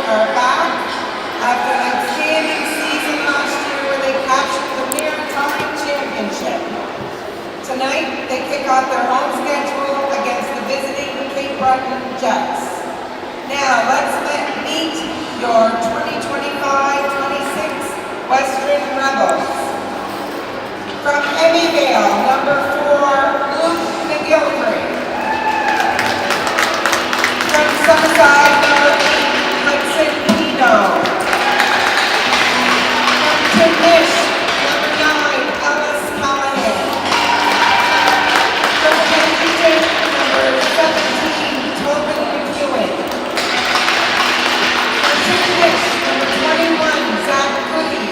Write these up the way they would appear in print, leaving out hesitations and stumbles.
are back after an outstanding season last year where they captured the Maritime Championship. Tonight, they kick off their home schedule against the visiting Cape Breton Jets. Now, let's meet your 2025-26 Western Rebels. From Emmyvale, number 4, Luke McGillicuddy. From Summerside, number 8, Hudson Pino. From Timish, number 9, Ellis Callahan. From Kensington, number 17, Tobin McEwen. From Timish, number 21, Zach Goody.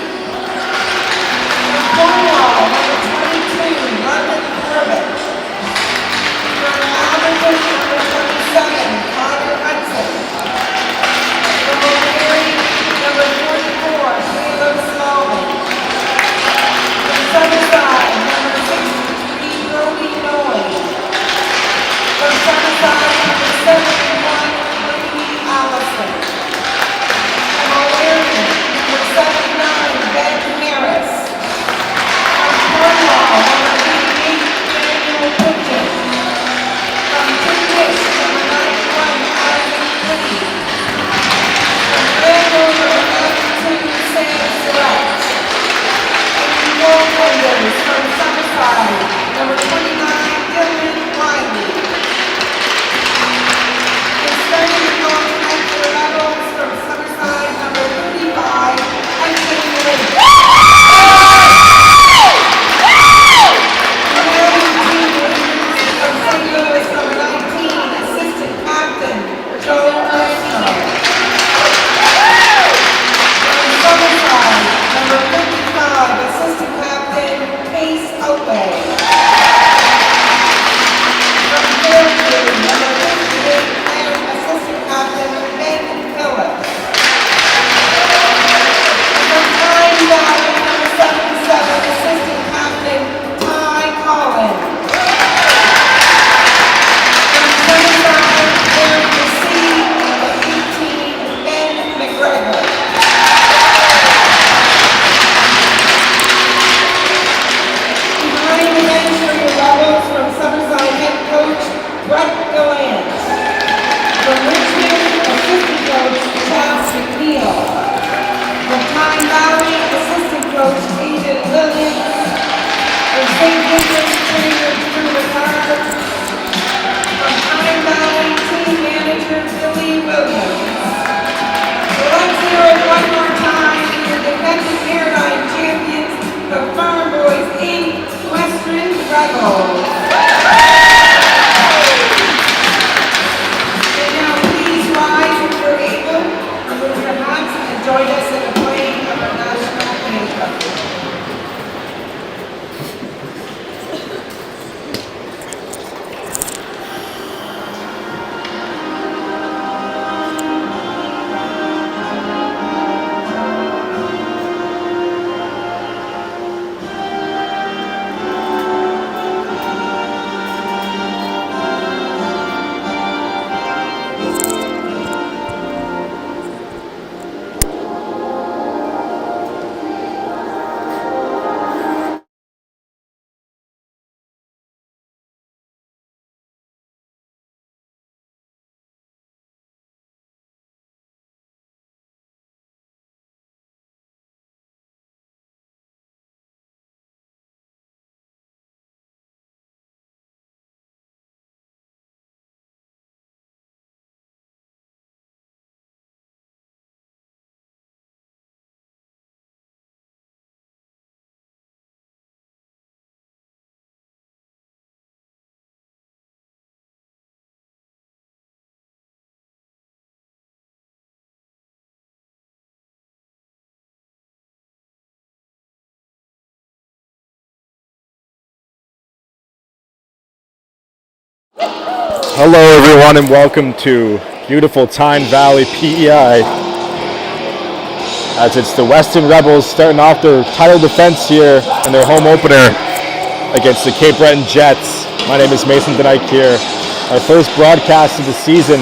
From Cornwall, number 22, London Corbett. From Alberton, number 27, Connor Hudson. From O'Leary, number 44, Caleb Smallman. From Summerside, number 63, Brody Noy. From Summerside, number 71, Brady Allison. From O'Leary, number 79, Ben Harris. From Cornwall, number 88, Daniel Pipkin. From Timish, number 91, Isaac Goody. From Granville, number 92, Sam Surratt. And Goldwinders from Summerside, number 29, Dylan Wiley. And starting the goal tonight for the Rebels from Summerside, number 35, Hudson Lake. From St. Louis, number 19, assistant captain, Joe Rosno. From Summerside, number 55, assistant captain, Case Outway. From Fairview, number 58, and assistant captain, Ben Phillips. From Pine Valley, number 77, assistant captain, Ty Collins. From Summerside, Aaron Massey, number 18, Ben McGregor. Behind the bench for your Rebels from Summerside head coach, Brett Gallant. From Richmond, assistant coach, Chas McNeil. From Pine Valley, assistant coach, David Williams. From St. Vincent's, trainer, Drew McCarr. From Pine Valley, team manager, Billy Williams. So let's hear it one more time for your defending Maritime champions, the Farm Boys Inc. Western Rebels. And now please rise if you're able, remove your hats, and join us in the playing of our national anthem. Hello everyone and welcome to beautiful Tyne Valley, PEI. As it's the Western Rebels starting off their title defense here in their home opener against the Cape Breton Jets. My name is Mason DeNike here. Our first broadcast of the season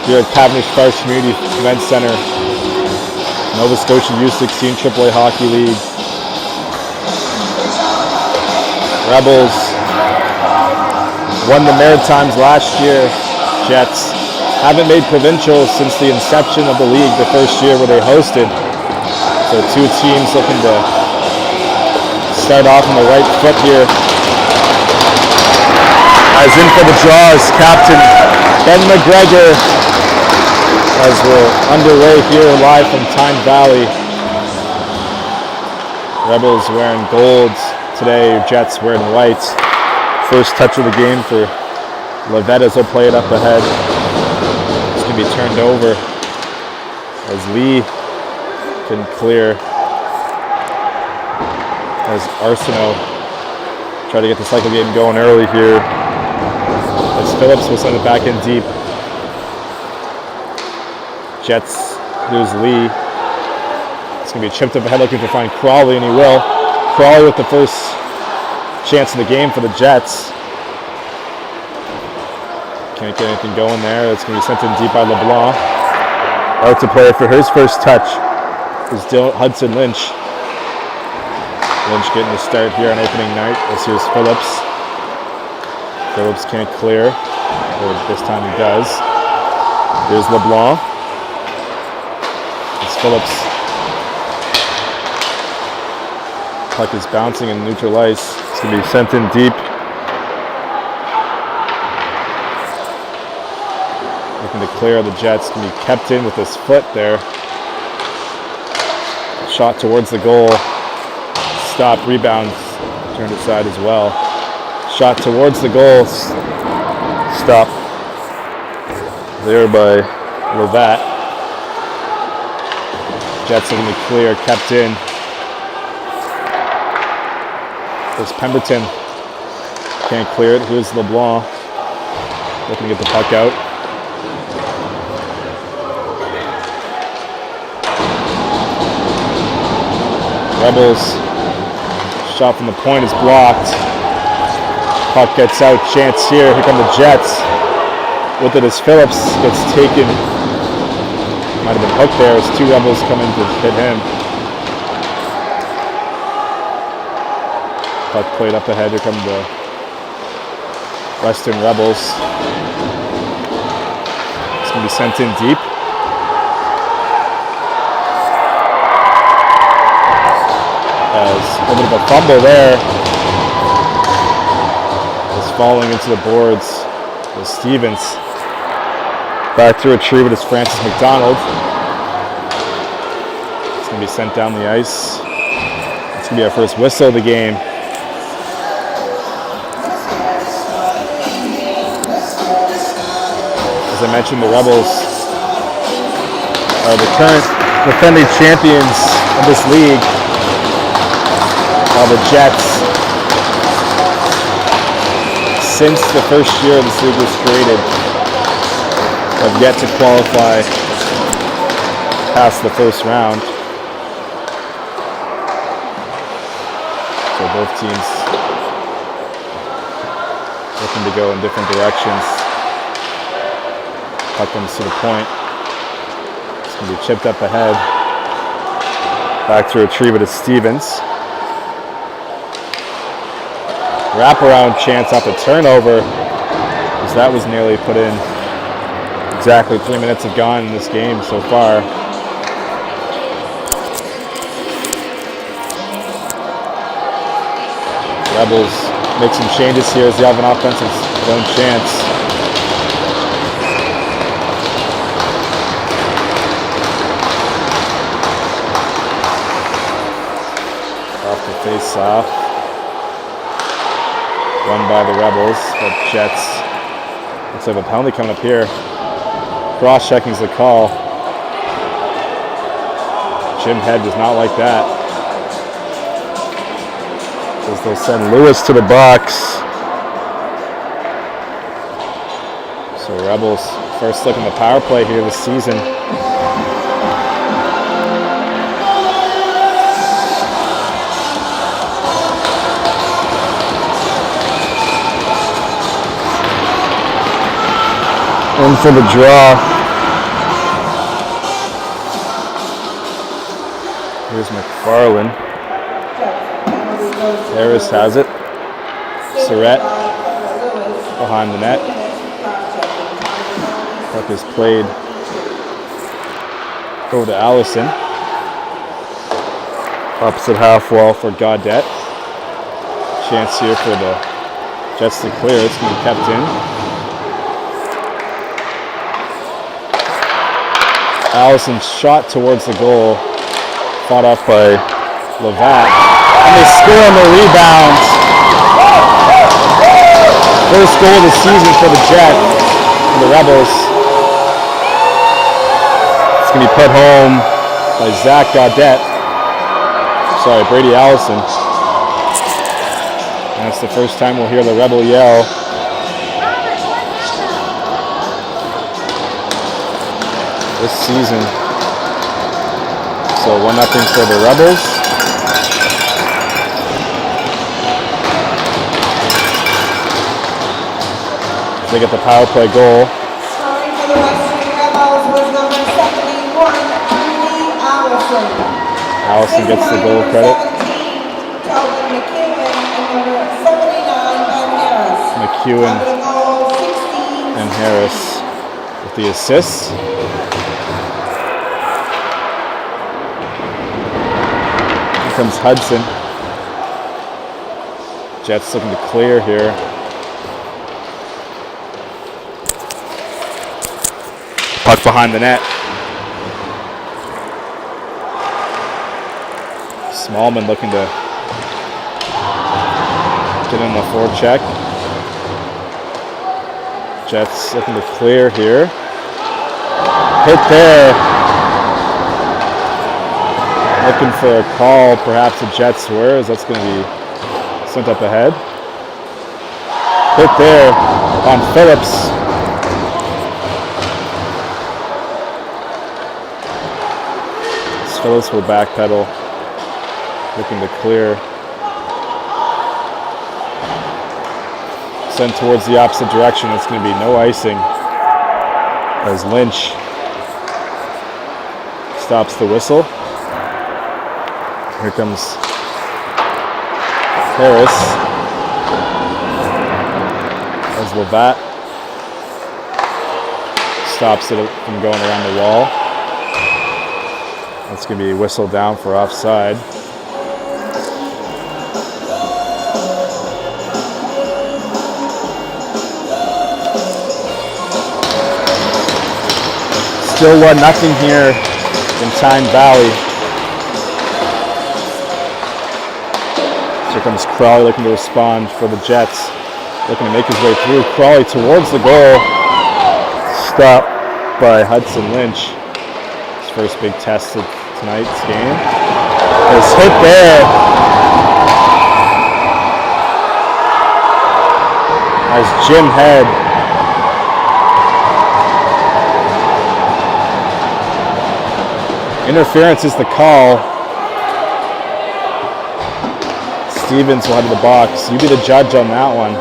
here at Cavendish Park Community Event Center. Nova Scotia U16AAA Hockey League. Rebels won the Maritimes last year. Jets haven't made provincials since the inception of the league, the first year where they hosted. So two teams looking to start off on the right foot here. As in for the draw is Captain Ben McGregor, as we're underway here live from Tyne Valley. Rebels wearing gold today, Jets wearing white. First touch of the game for Levette as they'll play it up ahead. It's going to be turned over as Lee can clear. As Arsenault try to get the cycle game going early here. As Phillips will send it back in deep. Jets, here's Lee. It's going to be chipped up ahead looking to find Crawley, and he will. Crawley with the first chance of the game for the Jets. Can't get anything going there. It's going to be sent in deep by LeBlanc. Out to play for his first touch is Hudson Lynch. Lynch getting the start here on opening night. As here's Phillips. Phillips can't clear, or this time he does. Here's LeBlanc. As Phillips. Puck is bouncing in neutral ice. It's going to be sent in deep. Looking to clear the Jets. Can be kept in with his foot there. Shot towards the goal. Stop, rebound, turned aside as well. Shot towards the goal. Stop there by Levette. Jets are going to be clear, kept in. There's Pemberton. Can't clear it. Here's LeBlanc. Looking to get the puck out. Rebels. Shot from the point is blocked. Puck gets out. Chance here. Here come the Jets. With it as Phillips gets taken. Might have been hooked there as two Rebels come in to hit him. Puck played up ahead. Here come the Western Rebels. It's going to be sent in deep. As a little bit of a fumble there. Is falling into the boards. As Stevens back to retrieve it as Francis McDonald. It's going to be sent down the ice. It's going to be our first whistle of the game. As I mentioned, the Rebels are the current defending champions of this league. While the Jets, since the first year this league was created, have yet to qualify past the first round. So both teams looking to go in different directions. Puck comes to the point. It's going to be chipped up ahead. Back to retrieve it as Stevens. Wraparound chance off the turnover, as that was nearly put in. Exactly 3 minutes have gone in this game so far. Rebels make some changes here as they have an offensive zone chance. Off the face-off. Run by the Rebels, but Jets. Looks like a penalty coming up here. Cross-checking is the call. Jim Head does not like that. As they'll send Lewis to the box. So Rebels, first look in the power play here this season. In for the draw Here's McFarland. Harris has it. Surratt behind the net. Puck is played over to Allison. Opposite half wall for Gaudette. Chance here for the Jets to clear. It's going to be kept in. Allison's shot towards the goal. Fought off by Levat. And they score on the rebound. First goal of the season for the the Rebels. It's going to be put home by Zach Gaudette. Sorry, Brady Allison. And that's the first time we'll hear the Rebel yell. This season. So 1-0 for the Rebels. They get the power play goal. Scoring for the Western Rebels was number 71, Andy Allison. Allison gets the goal credit. 17, Calvin McEwen, and number 79, Ben Harris. McEwen Under the goal, 16. and Harris with the assists. Here comes Hudson. Jets looking to clear here. Puck behind the net. Smallman looking to get in the forecheck. Jets looking to clear here. Hit there. Looking for a call, perhaps the Jets were, as that's going to be sent up ahead. Hit there on Phillips. Phillips will backpedal, looking to clear. Sent towards the opposite direction. It's going to be no icing as Lynch stops the whistle. Here comes Harris as Levat stops it from going around the wall. That's going to be whistled down for offside. Still 1-0 here in Tyne Valley. Here comes Crawley looking to respond for the Jets. Looking to make his way through. Crawley towards the goal. Stopped by Hudson Lynch. His first big test of tonight's game. Is hit there. As Jim Head interference is the call. Stevens will head to the box. You be the judge on that one.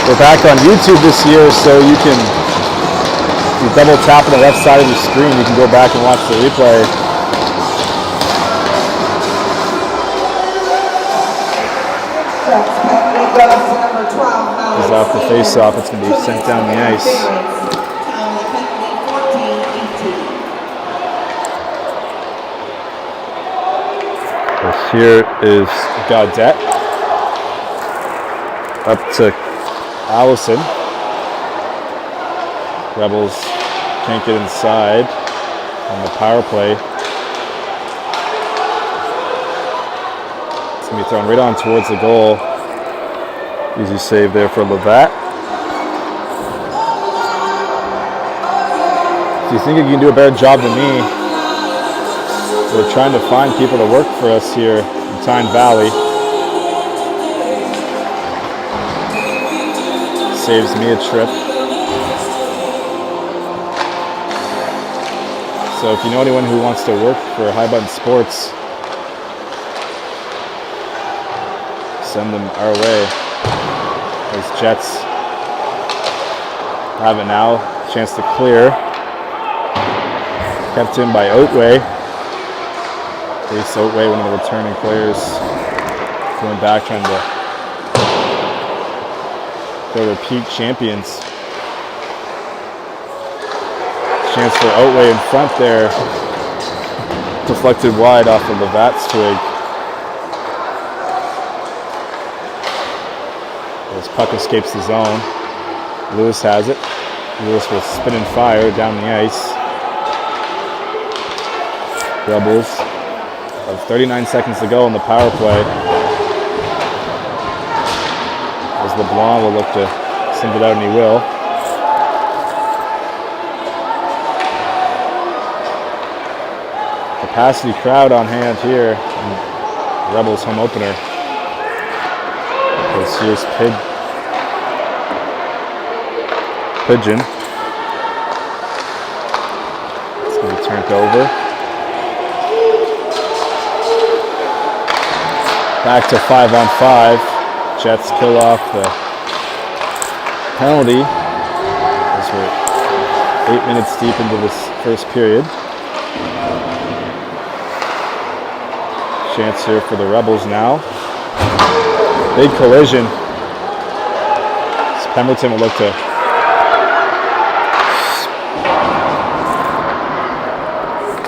We're back on YouTube this year, so you can, if you double tap on the left side of your screen, you can go back and watch the replay. Is off the face-off. It's going to be sent down the ice. This here is Gaudette. Up to Allison. Rebels can't get inside on the power play. It's going to be thrown right on towards the goal. Easy save there for Levat. Do you think you can do a better job than me? We're trying to find people to work for us here in Tyne Valley. Saves me a trip. So if you know anyone who wants to work for High Button Sports, send them our way. As Jets Have it now. Chance to clear. Kept in by Oatway. Ace Oatway, one of the returning players, going back trying to go repeat champions. Chance for Oatway in front there. Deflected wide off of Levat's twig. As puck escapes the zone. Lewis has it. Lewis will spin and fire down the ice. Rebels of 39 seconds to go in the power play. As LeBlanc will look to send it out, and he will. Capacity crowd on hand here in Rebels home opener. As here's Pigeon. It's going to be turned over. Back to 5-on-5. Jets kill off the penalty as we're 8 minutes deep into this first period. Chance here for the Rebels now. Big collision. Pemberton will look to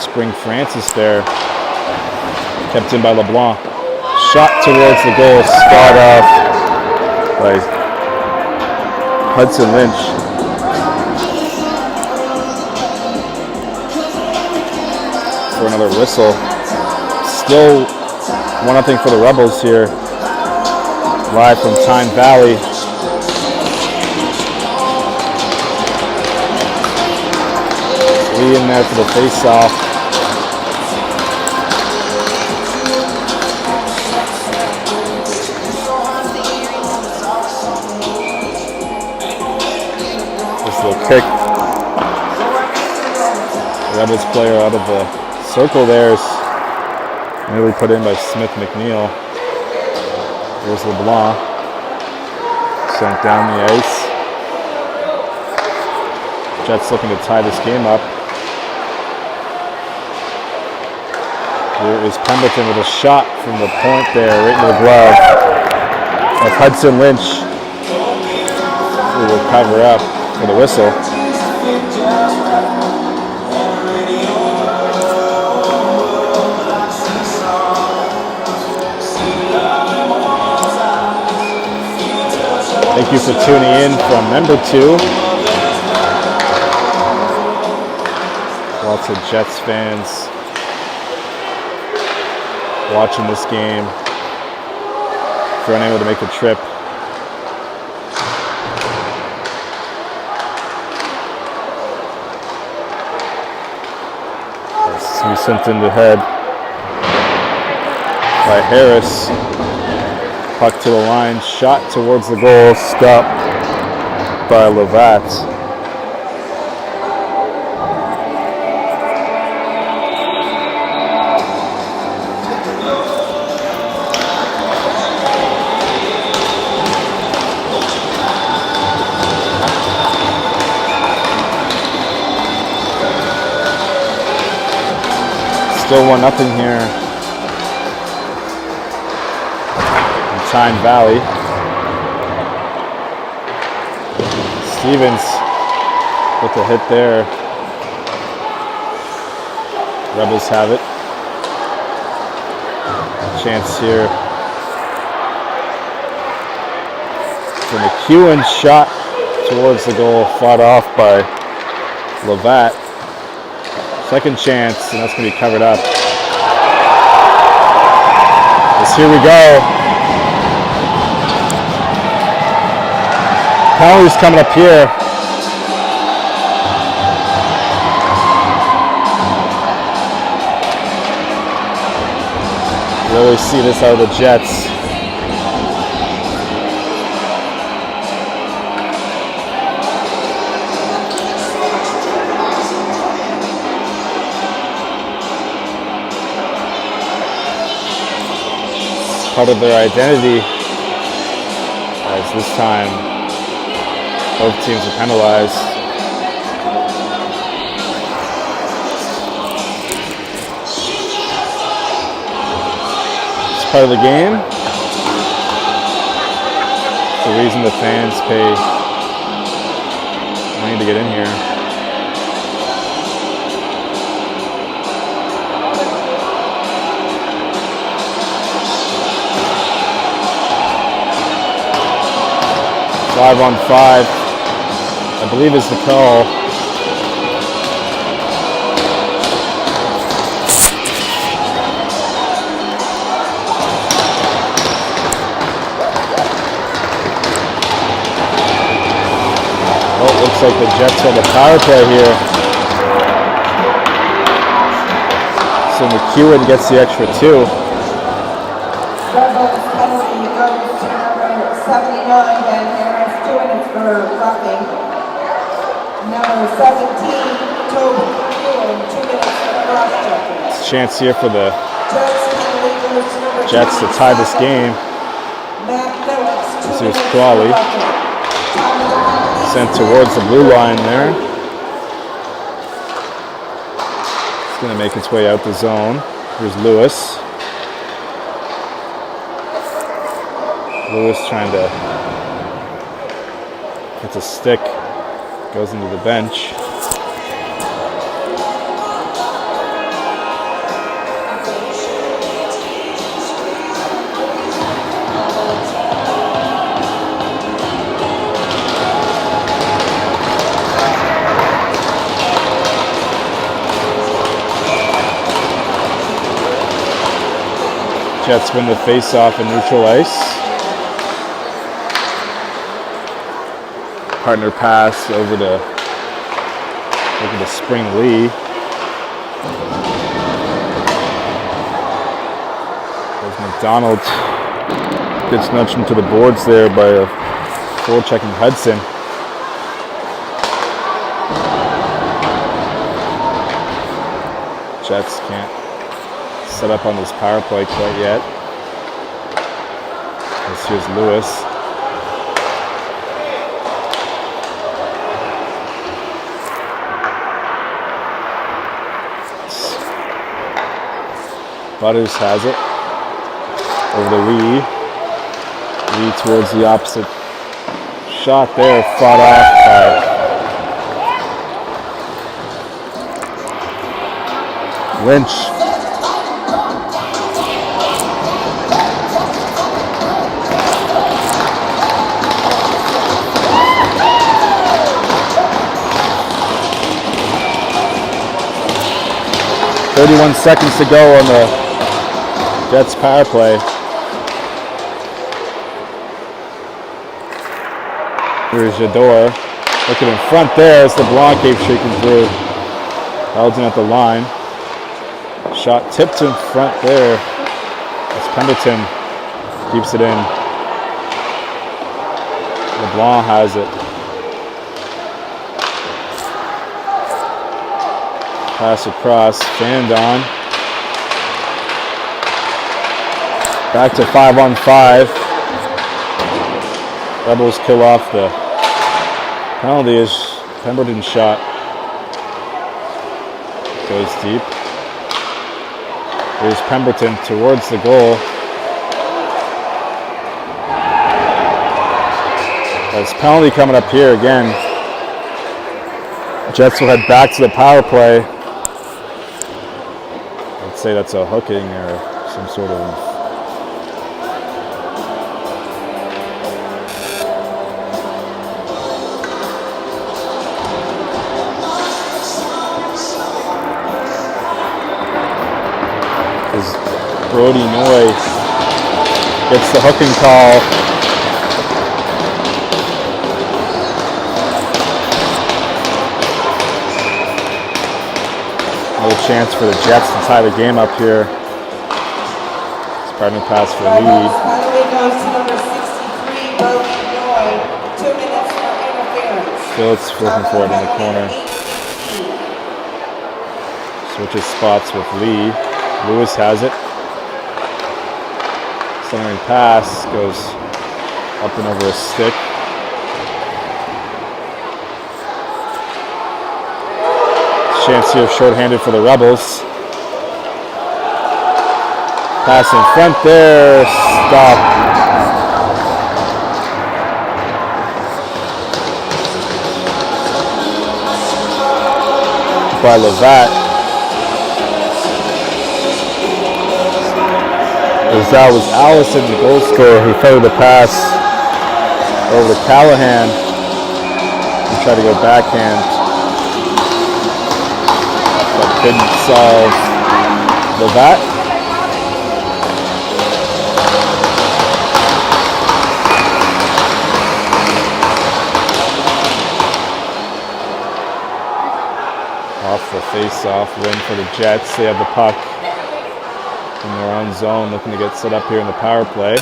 spring Francis there. Kept in by LeBlanc. Shot towards the goal, spot off by Hudson Lynch. For another whistle. Still 1-0 for the Rebels here. Live from Tyne Valley. Lee in there for the face-off. Kick. The Rebels player out of the circle there is nearly put in by Smith McNeil. There's LeBlanc. Sent down the ice. Jets looking to tie this game up. Here is Pemberton with a shot from the point there, right into the glove of Hudson Lynch, who will cover up for the whistle. Thank you for tuning in from Member 2. Lots of Jets fans watching this game. If you're unable to make the trip, we sent in the head by Harris. Puck to the line, shot towards the goal, stopped by Levat. Still 1-0 here in Tyne Valley. Stevens with the hit there. Rebels have it. Chance here for McEwen, shot towards the goal, fought off by Levat. Second chance, and that's going to be covered up. As here we go. Penalties coming up here. Really see this out of the Jets. Part of their identity, as this time Both teams are penalized. It's part of the game. It's the reason the fans pay money to get in here. Five on five, I believe, is the call. Oh, it looks like the Jets have a power play here. So McEwen gets the extra 2. Rebels penalty goes to number 79, Ben Harris, 2 minutes for roughing. Number 17, Toby Ewan, 2 minutes for cross-checking. It's a chance here for the Jets penalty goes to number Jets to tie this game. Matt Phillips, 2 Here's minutes Crawley. for roughing. Sent towards the blue line there. It's going to make its way out the zone. Here's Lewis. Lewis trying to get a stick. Goes into the bench. Jets win the face-off in neutral ice. Partner pass over to Spring Lee. There's McDonald. Gets nudged into the boards there by a forward-checking Hudson. Jets can't set up on this power play quite yet. Here's Lewis. Butters has it over to Lee. Lee towards the opposite shot there, fought off by Lynch. .31 seconds to go on the Jets power play. Here's Jador. Looking in front there as LeBlanc came shaking through. Held in at the line. Shot tipped in front there as Pemberton keeps it in. LeBlanc has it. Pass across, fanned on. Back to 5 on 5. Rebels kill off the penalty as Pemberton's shot goes deep. Here's Pemberton towards the goal. There's penalty coming up here again. Jets will head back to the power play. I'd say that's a hooking or some sort of Brody Noy gets the hooking call. Another chance for the Jets to tie the game up here. It's partner pass for Lee. Finally goes to number 63, Brody Noy. 2 minutes for interference. Phillips looking for it in the corner. Switches spots with Lee. Lewis has it. Centering pass goes up and over a stick. chance here, shorthanded for the Rebels. Pass in front there, stop. By Levat. As that was Allison, the goal scorer, who fed the pass over to Callahan. He tried to go backhand, but couldn't solve Levat. Off the face-off win for the Jets. They have the puck in their own zone, looking to get set up here in the power play.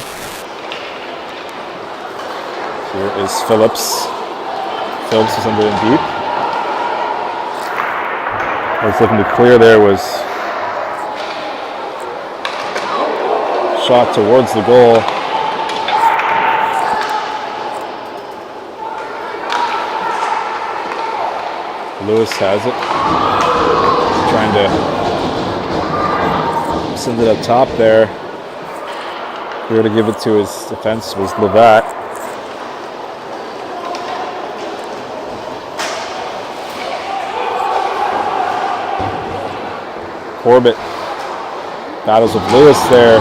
Here is Phillips. Phillips is under and deep. I was looking to clear there, was shot towards the goal. Lewis has it. Trying to send it up top there. Here to give it to his defense was Levat. Corbett battles with Lewis there.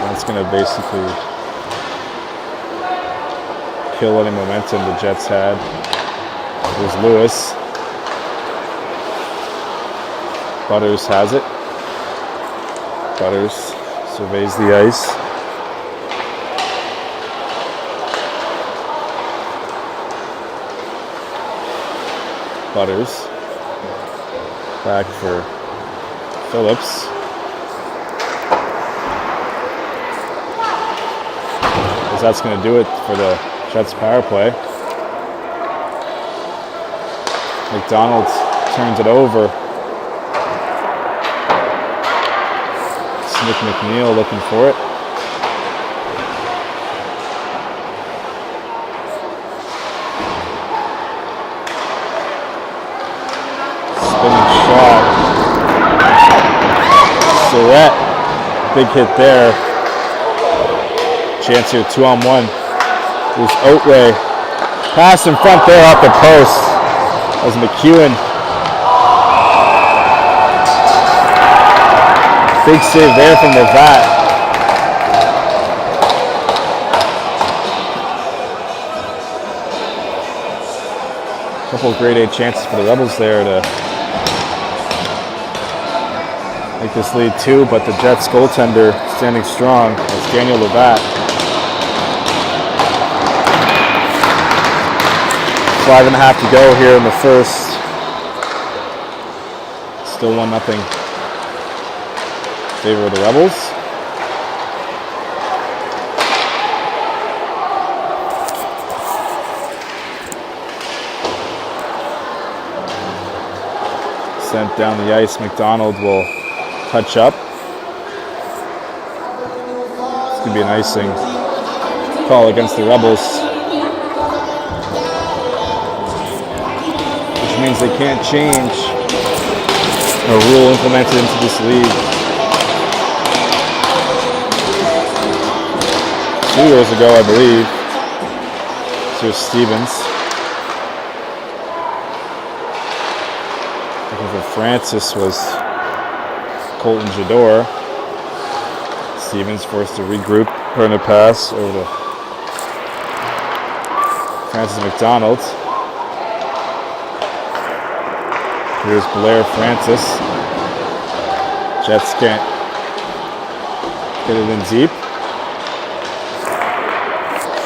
That's going to basically kill any momentum the Jets had. There's Lewis. Butters has it. Butters surveys the ice. Butters back for Phillips. Because that's going to do it for the Jets power play. McDonald turns it over. Smith McNeil looking for it. Spinning shot. Surratt, big hit there. Chance here, 2-on-1. There's Oatway. Pass in front there off the post. That was McEwen. Big save there from Levat. Couple of grade A chances for the Rebels there to make this lead 2, but the Jets goaltender standing strong. It's Daniel Levat. 5.5 to go here in the first. Still 1-0 favor of the Rebels. Sent down the ice. McDonald will touch up. It's going to be an icing call against the Rebels, which means they can't change a rule implemented into this league 2 years ago, I believe. Here's Stevens. Looking for Francis was Colton Jador. Stevens forced to regroup, turn a pass over to Francis McDonald. Here's Blair Francis. Jets can't get it in deep.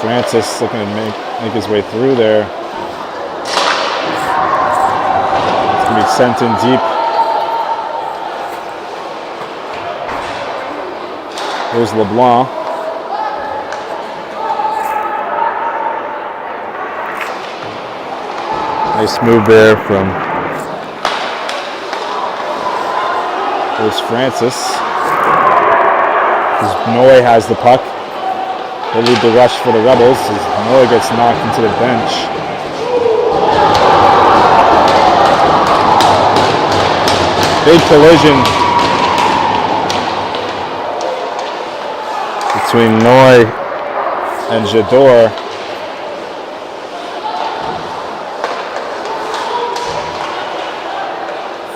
Francis looking to make his way through there. It's going to be sent in deep. Here's LeBlanc. Nice move there from there's Francis. Noy has the puck. They lead the rush for the Rebels as Noy gets knocked into the bench. Big collision between Noy and Jador.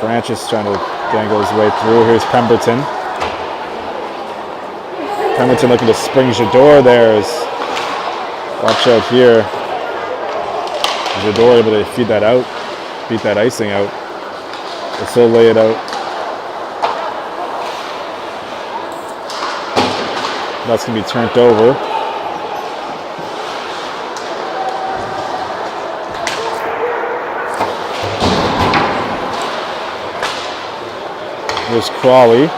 Francis trying to dangle his way through. Here's Pemberton. Pemberton looking to spring Jador there. Watch out here. Jador able to feed that out, beat that icing out. They'll still lay it out. That's going to be turned over. Here's Crawley.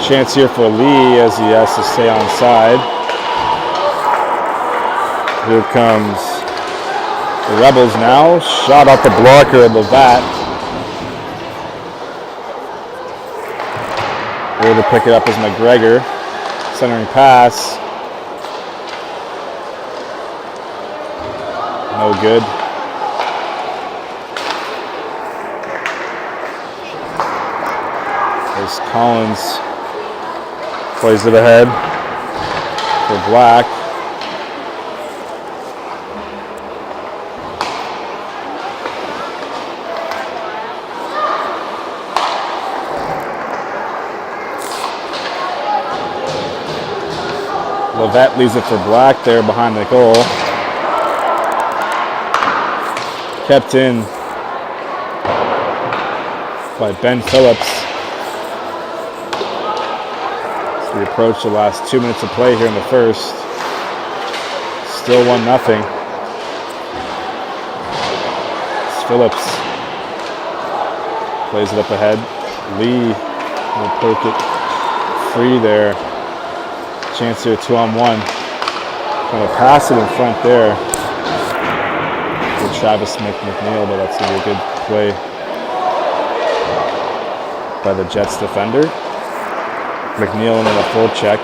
Chance here for Lee as he has to stay on side. Here comes the Rebels now. Shot off the blocker at Levat. Here to pick it up is McGregor. Centering pass. No good. There's Collins. Plays it ahead for Black. Levat leaves it for Black there behind the goal. Kept in by Ben Phillips. We approach the last 2 minutes of play here in the first. Still 1-0. Phillips plays it up ahead. Lee will poke it free there. Chance here, 2-on-1. Going to pass it in front there to Travis McNeil, but that's going to be a good play by the Jets defender. McNeil in a full check.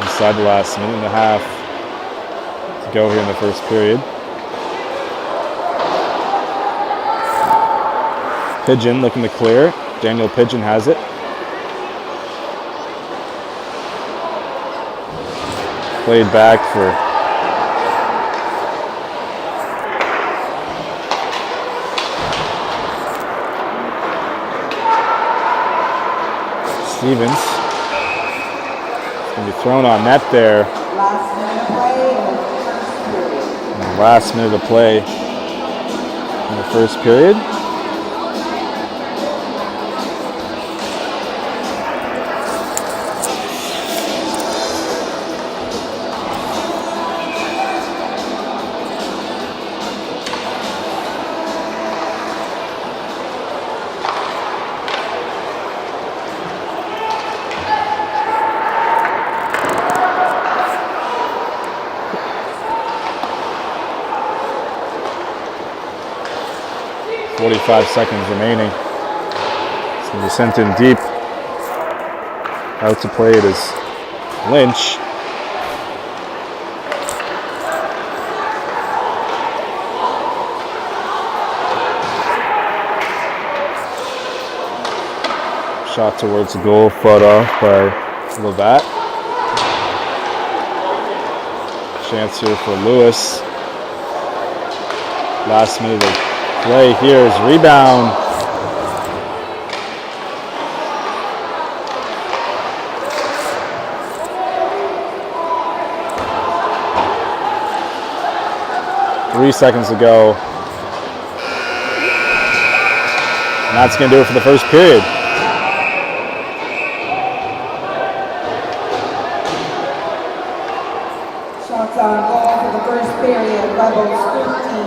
Inside the last minute and a half to go here in the first period. Pigeon looking to clear. Daniel Pigeon has it. Played back for Stevens. It's going to be thrown on net there. Last minute of play in the first period. .45 seconds remaining. It's going to be sent in deep. Out to play it is Lynch. Shot towards the goal, fought off by Levat. Chance here for Lewis. Last minute of play here is rebound. Three seconds to go. And that's going to do it for the first period. Shots on goal for the first period. Rebels 13.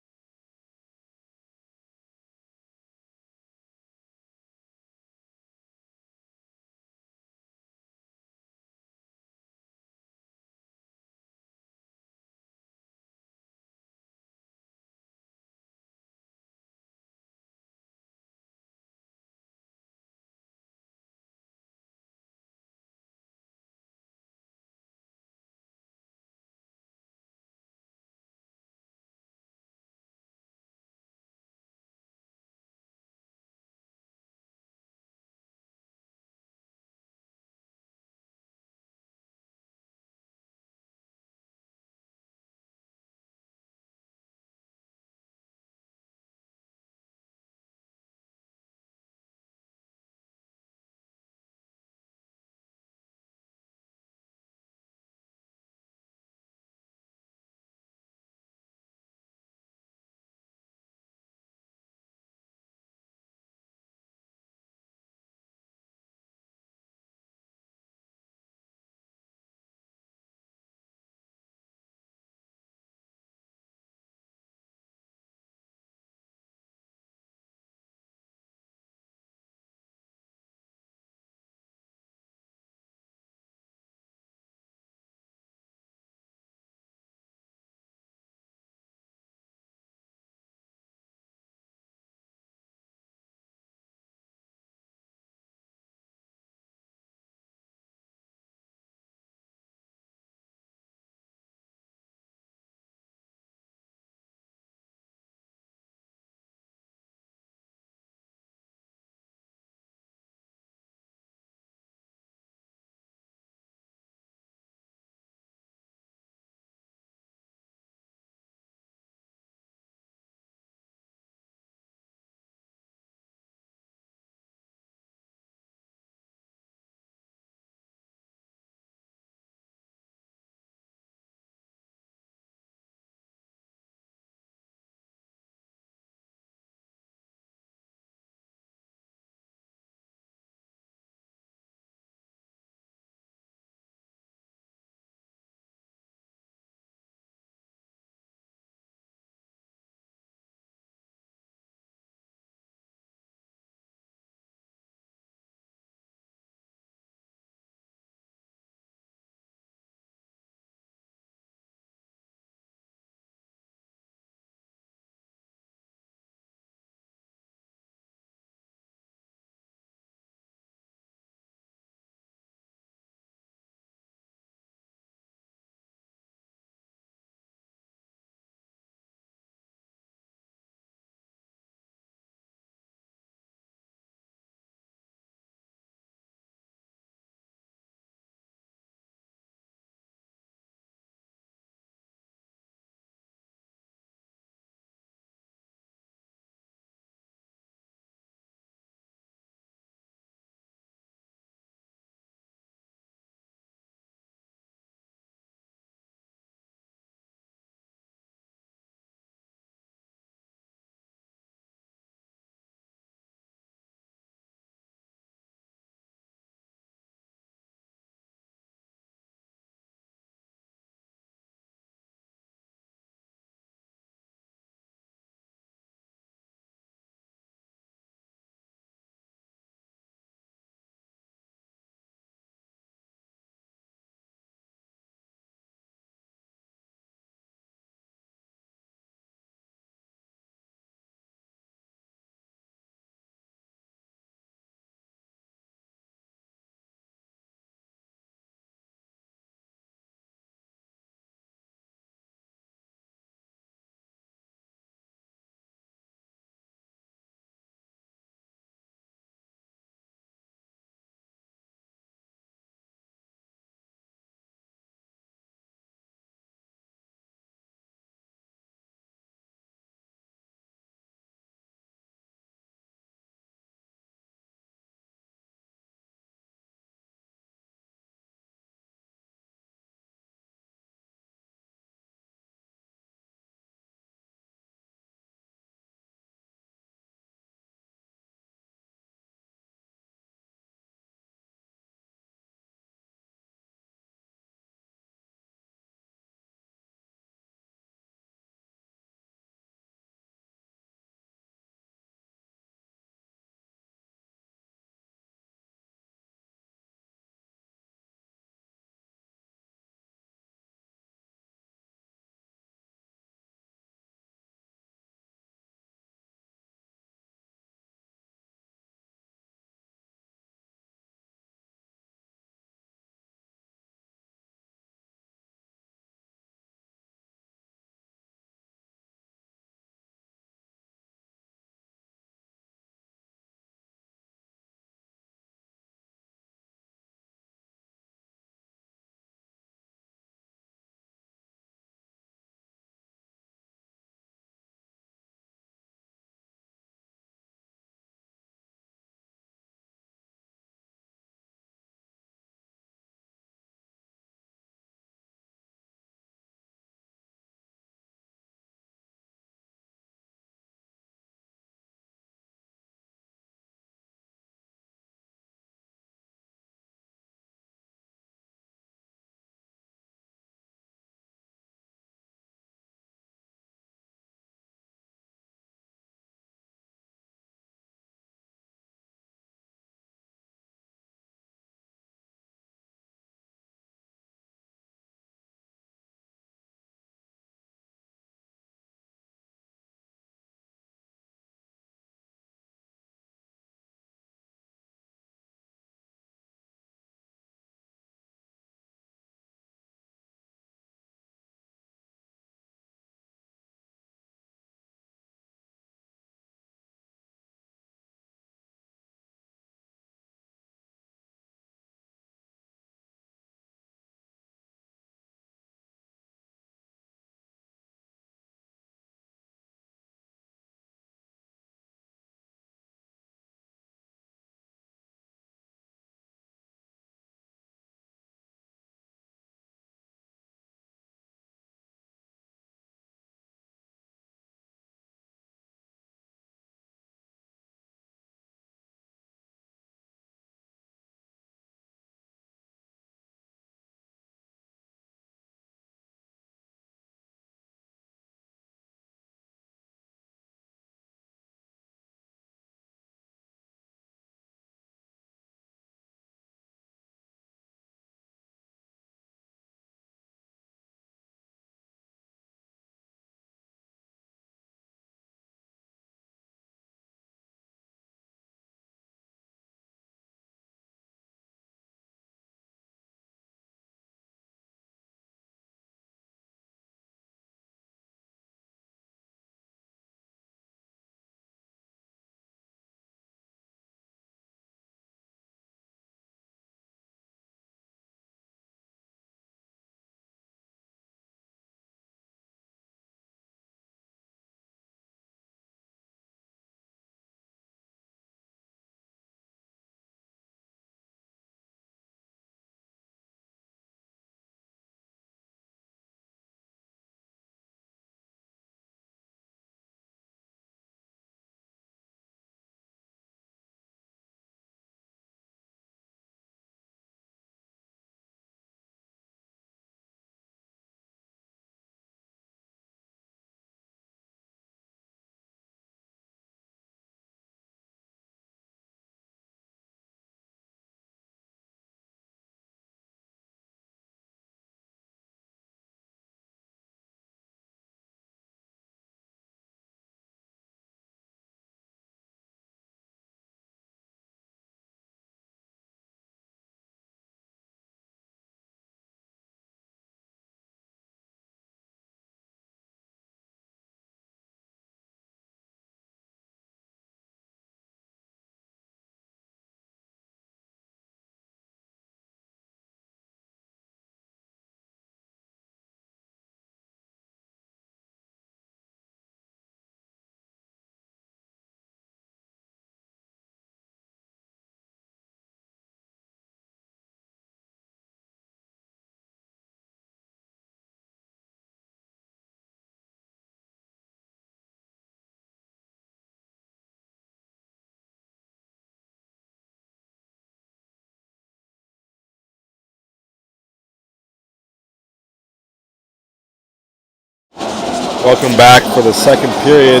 Welcome back for the second period.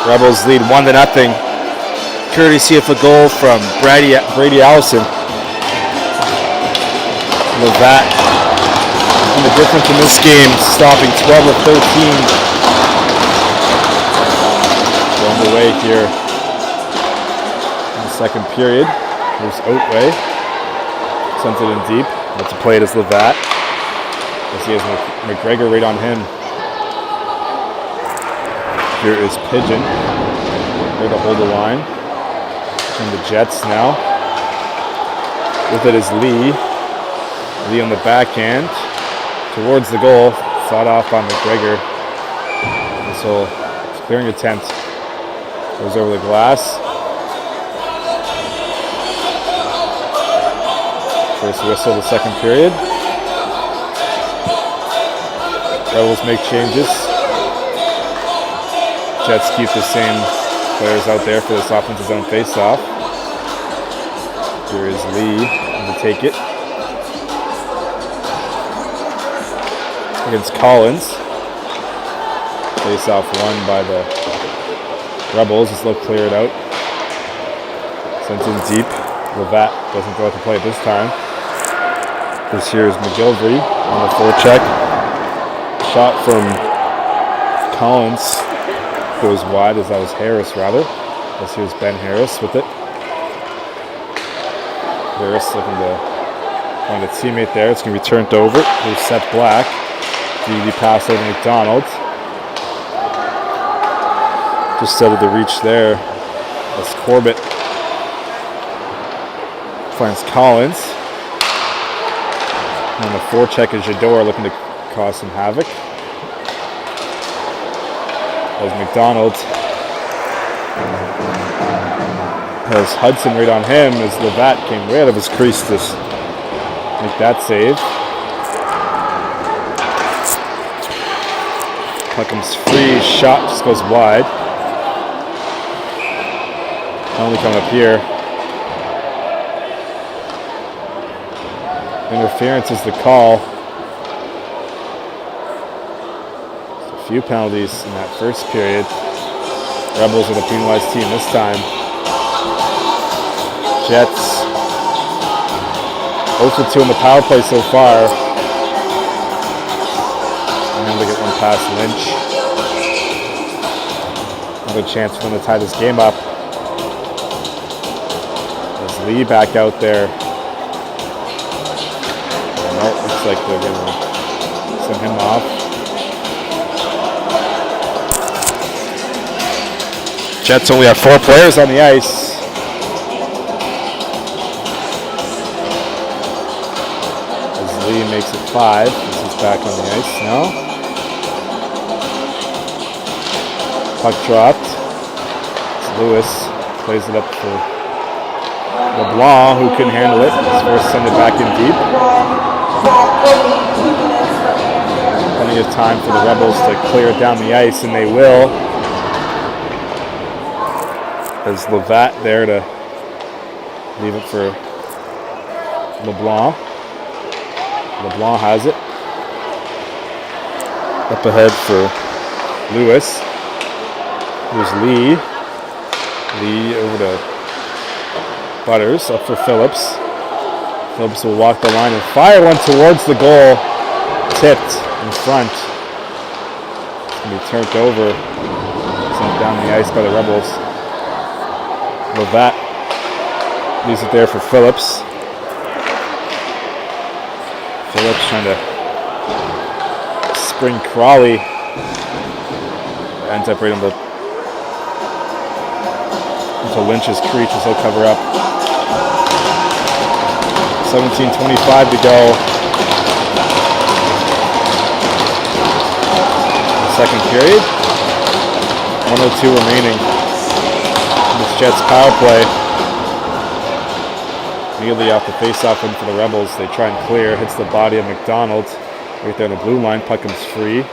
Rebels lead 1-0. Courtesy of a goal from Brady Allison. Levat, and the difference in this game, stopping 12 of 13. Going away here in the second period. Here's Oatway. Sends it in deep. That's a play as Levat. As he has McGregor right on him. Here is Pigeon. There to hold the line. And the Jets now. With it is Lee. Lee on the backhand. Towards the goal. Fought off by McGregor. And so it's a clearing attempt. Goes over the glass. First whistle of the second period. Rebels make changes. Jets keep the same players out there for this offensive zone face-off. Here is Lee to take it. Against Collins. Face-off won by the Rebels. Just look cleared out. Sent in deep. Levat doesn't go out to play this time. This here is McGilvery on the forecheck. Shot from Collins goes wide, as that was Harris rather. This here's Ben Harris with it. Harris looking to find a teammate there. It's going to be turned over. Here's Seth Black. DD pass over McDonald. Just out of the reach there. That's Corbett. Finds Collins. And on the forecheck is Jador looking to cause some havoc. As McDonald has Hudson right on him as Levat came right out of his crease to make that save. Puck comes free, shot just goes wide. Penalty coming up here. Interference is the call. A few penalties in that first period. Rebels are the penalized team this time. Jets 0 for 2 on the power play so far. And they get one past Lynch. Another chance for them to tie this game up. There's Lee back out there. No, looks like they're going to send him off. Jets only have 4 players on the ice. As Lee makes it 5. This is back on the ice now. Puck dropped. It's Lewis. Plays it up for LeBlanc, who couldn't handle it. He's forced to send it back in deep. Plenty of time for the Rebels to clear it down the ice, and they will. There's Levat there to leave it for LeBlanc. LeBlanc has it. Up ahead for Lewis. Here's Lee. Lee over to Butters, up for Phillips. Phillips will walk the line and fire one towards the goal. Tipped in front. It's going to be turned over. Sent down the ice by the Rebels. Levat leaves it there for Phillips. Phillips trying to spring Crawley. Ends up right into Lynch's crease as he'll cover up. 17:25 to go. Second period. 1:02 remaining. This Jets power play. Immediately off the face-off win for the Rebels. They try and clear. Hits the body of McDonald. Right there on the blue line. Puck comes free.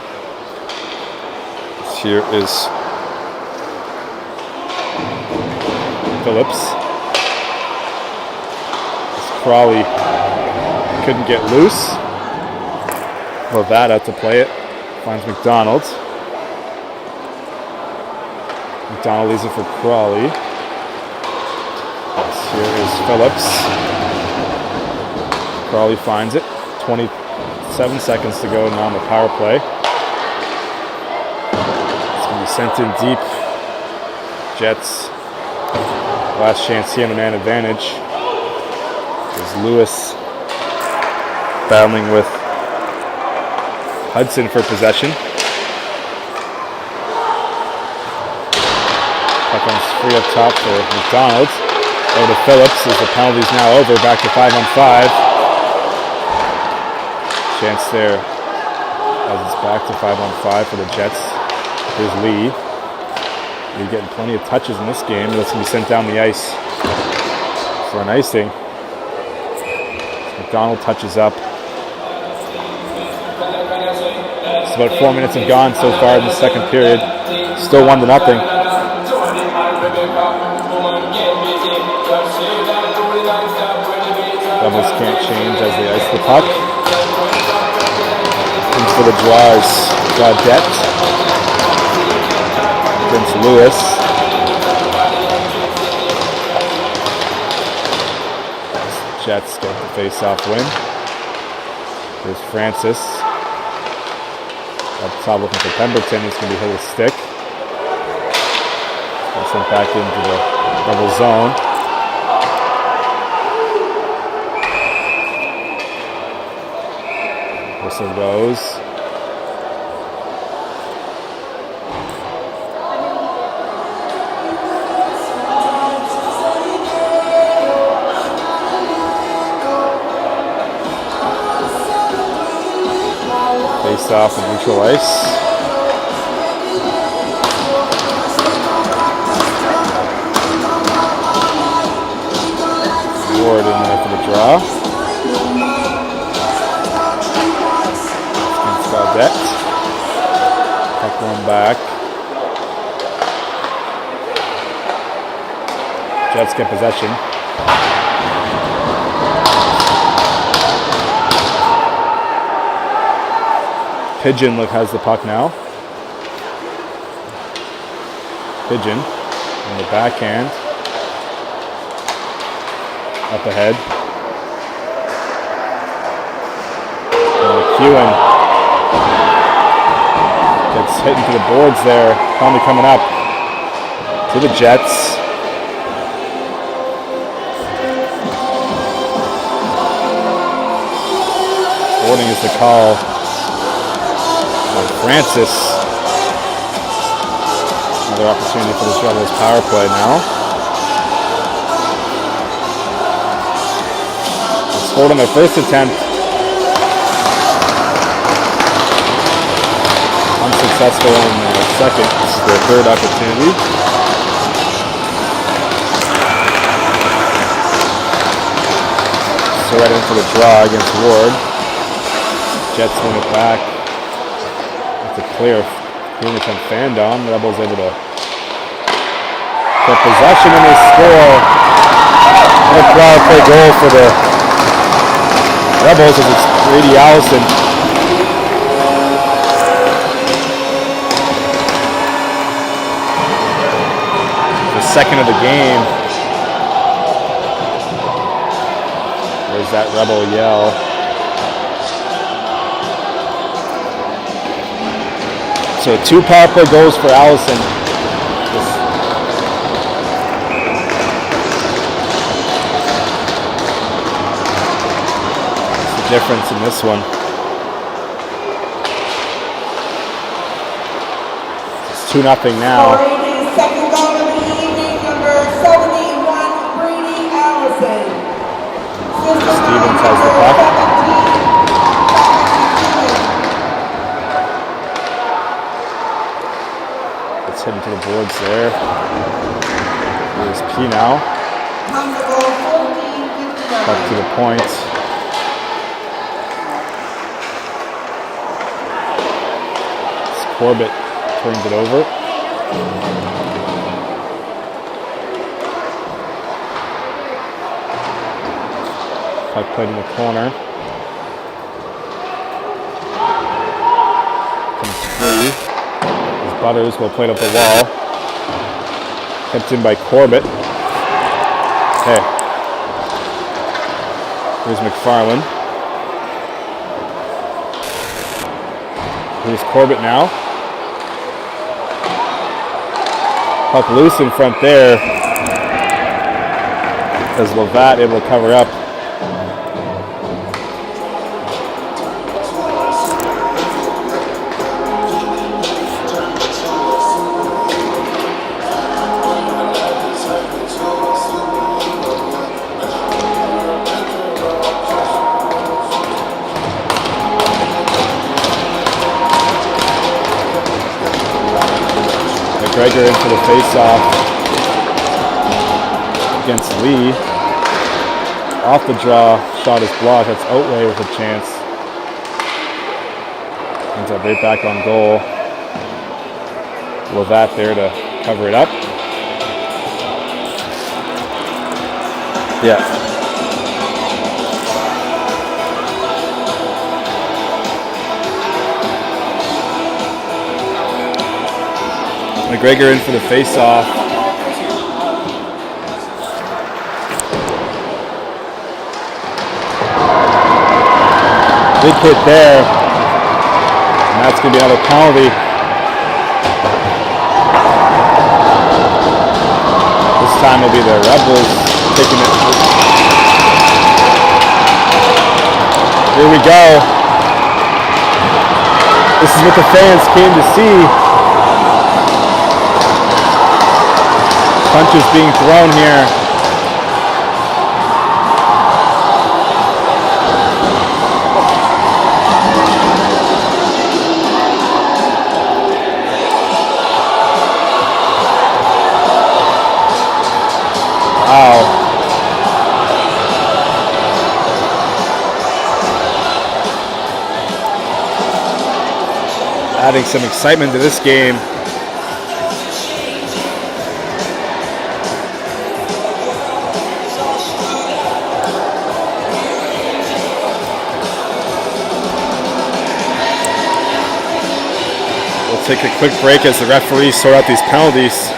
This here is Phillips. This Crawley couldn't get loose. Levat out to play it Finds McDonald. McDonald leaves it for Crawley. Yes, here is Phillips. Crawley finds it. 27 seconds to go now on the power play. It's going to be sent in deep. Jets. Last chance here on the man advantage. Is Lewis battling with Hudson for possession. Puck comes free up top for McDonald. Over to Phillips as the penalty's now over. Back to 5-on-5. Chance there as it's back to 5-on-5 for the Jets. Here's Lee. Lee getting plenty of touches in this game. That's going to be sent down the ice for an icing. McDonald touches up. It's about 4 minutes have gone so far in the second period. Still 1-0. Rebels can't change as they ice the puck. Comes for the draws. Gaudette against Lewis. Jets get the face-off win. Here's Francis. Up top looking for Pemberton. He's going to be hit with a stick. Sent back into the Rebel zone. Whistle goes. Face off in neutral ice. Ward in there for the draw. Against Gaudette. Puck one back. Jets get possession. Pigeon has the puck now. Pigeon in the backhand. Up ahead. McEwen gets hit into the boards there. Finally coming up to the Jets. Boarding is the call. Francis. Another opportunity for this Rebels power play now. Scored on their first attempt. Unsuccessful on the second. This is their third opportunity. So right in for the draw against Ward. Jets win it back. It's a clear from Fandom. Rebels able to get possession and they score. And a power play goal for the Rebels as it's Brady Allison. The second of the game. There's that Rebel yell. So 2 power play goals for Allison. That's the difference in this one. It's 2-0 now. Scoring his second goal of the evening, number 71, Brady Allison. Stevens has the puck. Heading to the boards there. Here's P now. Up to the point. Corbett turns it over. Puck played in the corner. Comes Butters will play it up the wall. Kept in by Corbett. Okay. Here's McFarland. Here's Corbett now. Puck loose in front there. As Levat able to cover up. McGregor in for the face-off against Lee. Off the draw, shot is blocked. That's Outway with a chance. Ends up right back on goal. Levat there to cover it up. Yeah. McGregor in for the face-off. Big hit there. And that's going to be another penalty. This time it'll be the Rebels taking it. Here we go. This is what the fans came to see. Punches being thrown here. Wow. Adding some excitement to this game. Take a quick break as the referees sort out these penalties.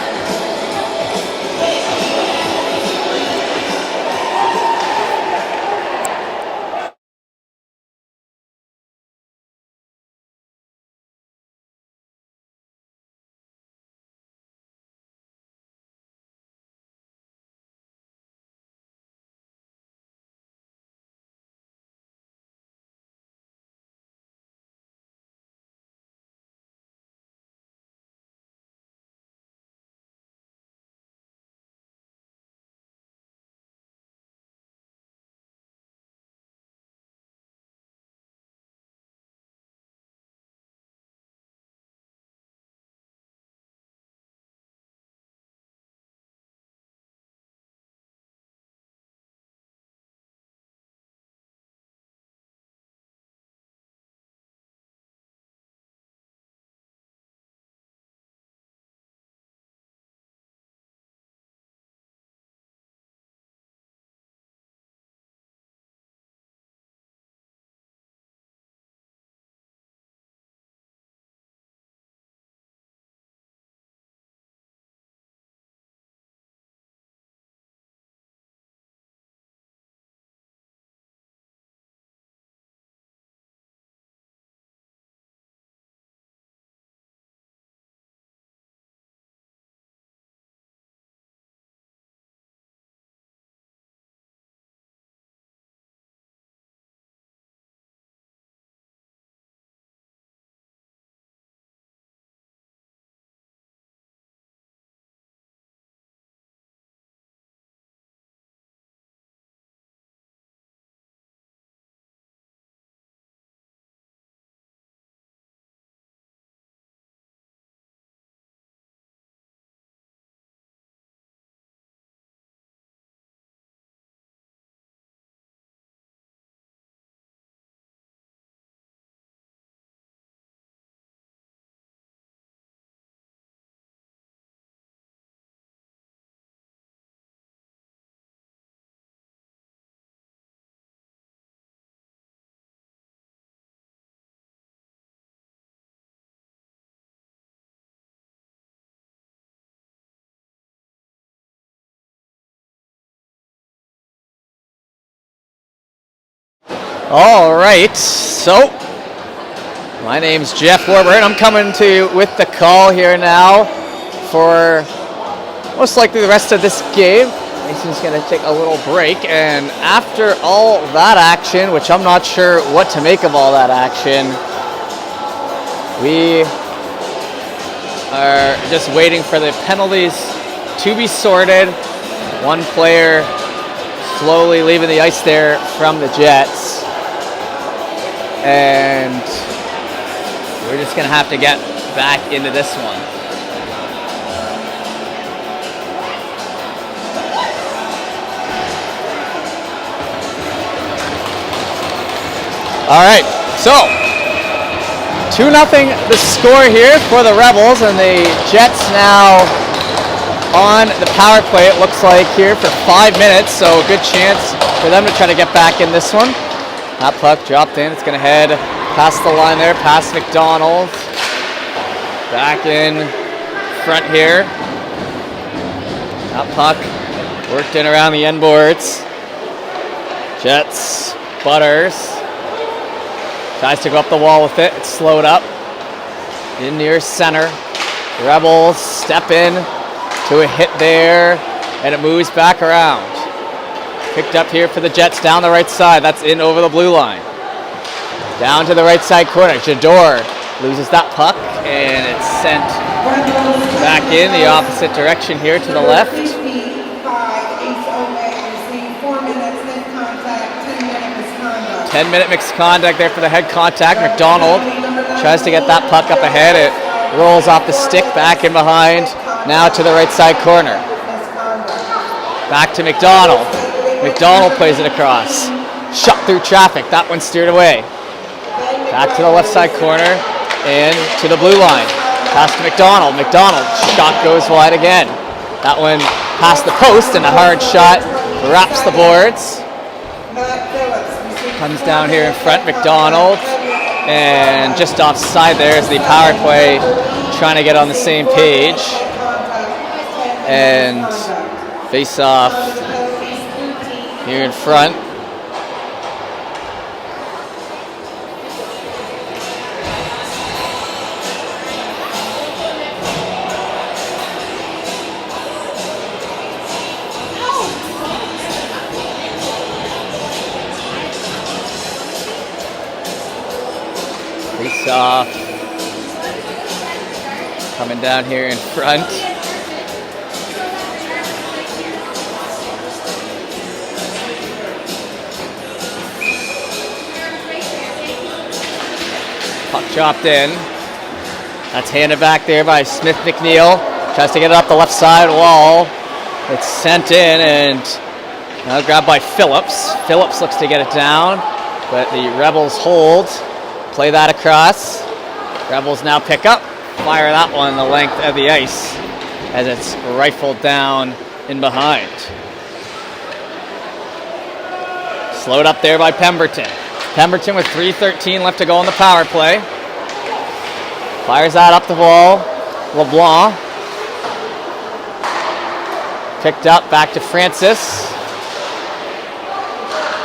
All right, so my name's Jeff Warburton. I'm coming to you with the call here now for most likely the rest of this game. Mason's going to take a little break, and after all that action, which I'm not sure what to make of all that action, we are just waiting for the penalties to be sorted. One player slowly leaving the ice there from the Jets. And we're just going to have to get back into this one. All right, so 2-0 the score here for the Rebels, and the Jets now on the power play, it looks like, here for 5 minutes, so a good chance for them to try to get back in this one. That puck dropped in. It's going to head past the line there, past McDonald. Back in front here. That puck worked in around the end boards. Jets, Butters. Tries to go up the wall with it. It's slowed up. In near center. Rebels step in to a hit there, and it moves back around. Picked up here for the Jets down the right side. That's in over the blue line. Down to the right side corner. Jador loses that puck, and it's sent back in the opposite direction here to the left. 10-minute mixed contact there for the head contact. McDonald tries to get that puck up ahead. It rolls off the stick back in behind. Now to the right side corner. Back to McDonald. McDonald plays it across. Shot through traffic. That one steered away. Back to the left side corner and to the blue line. Pass to McDonald. McDonald. Shot goes wide again. That one past the post, and a hard shot wraps the boards. Comes down here in front. McDonald. And just offside there is the power play trying to get on the same page. And face off here in front. Face off. Coming down here in front. Puck dropped in. That's handed back there by Smith McNeil. Tries to get it up the left side wall. It's sent in, and now grabbed by Phillips. Phillips looks to get it down, but the Rebels hold. Play that across. Rebels now pick up. Fire that one the length of the ice as it's rifled down in behind. Slowed up there by Pemberton. Pemberton with 3:13 left to go on the power play. Fires that up the wall. LeBlanc. Picked up back to Francis.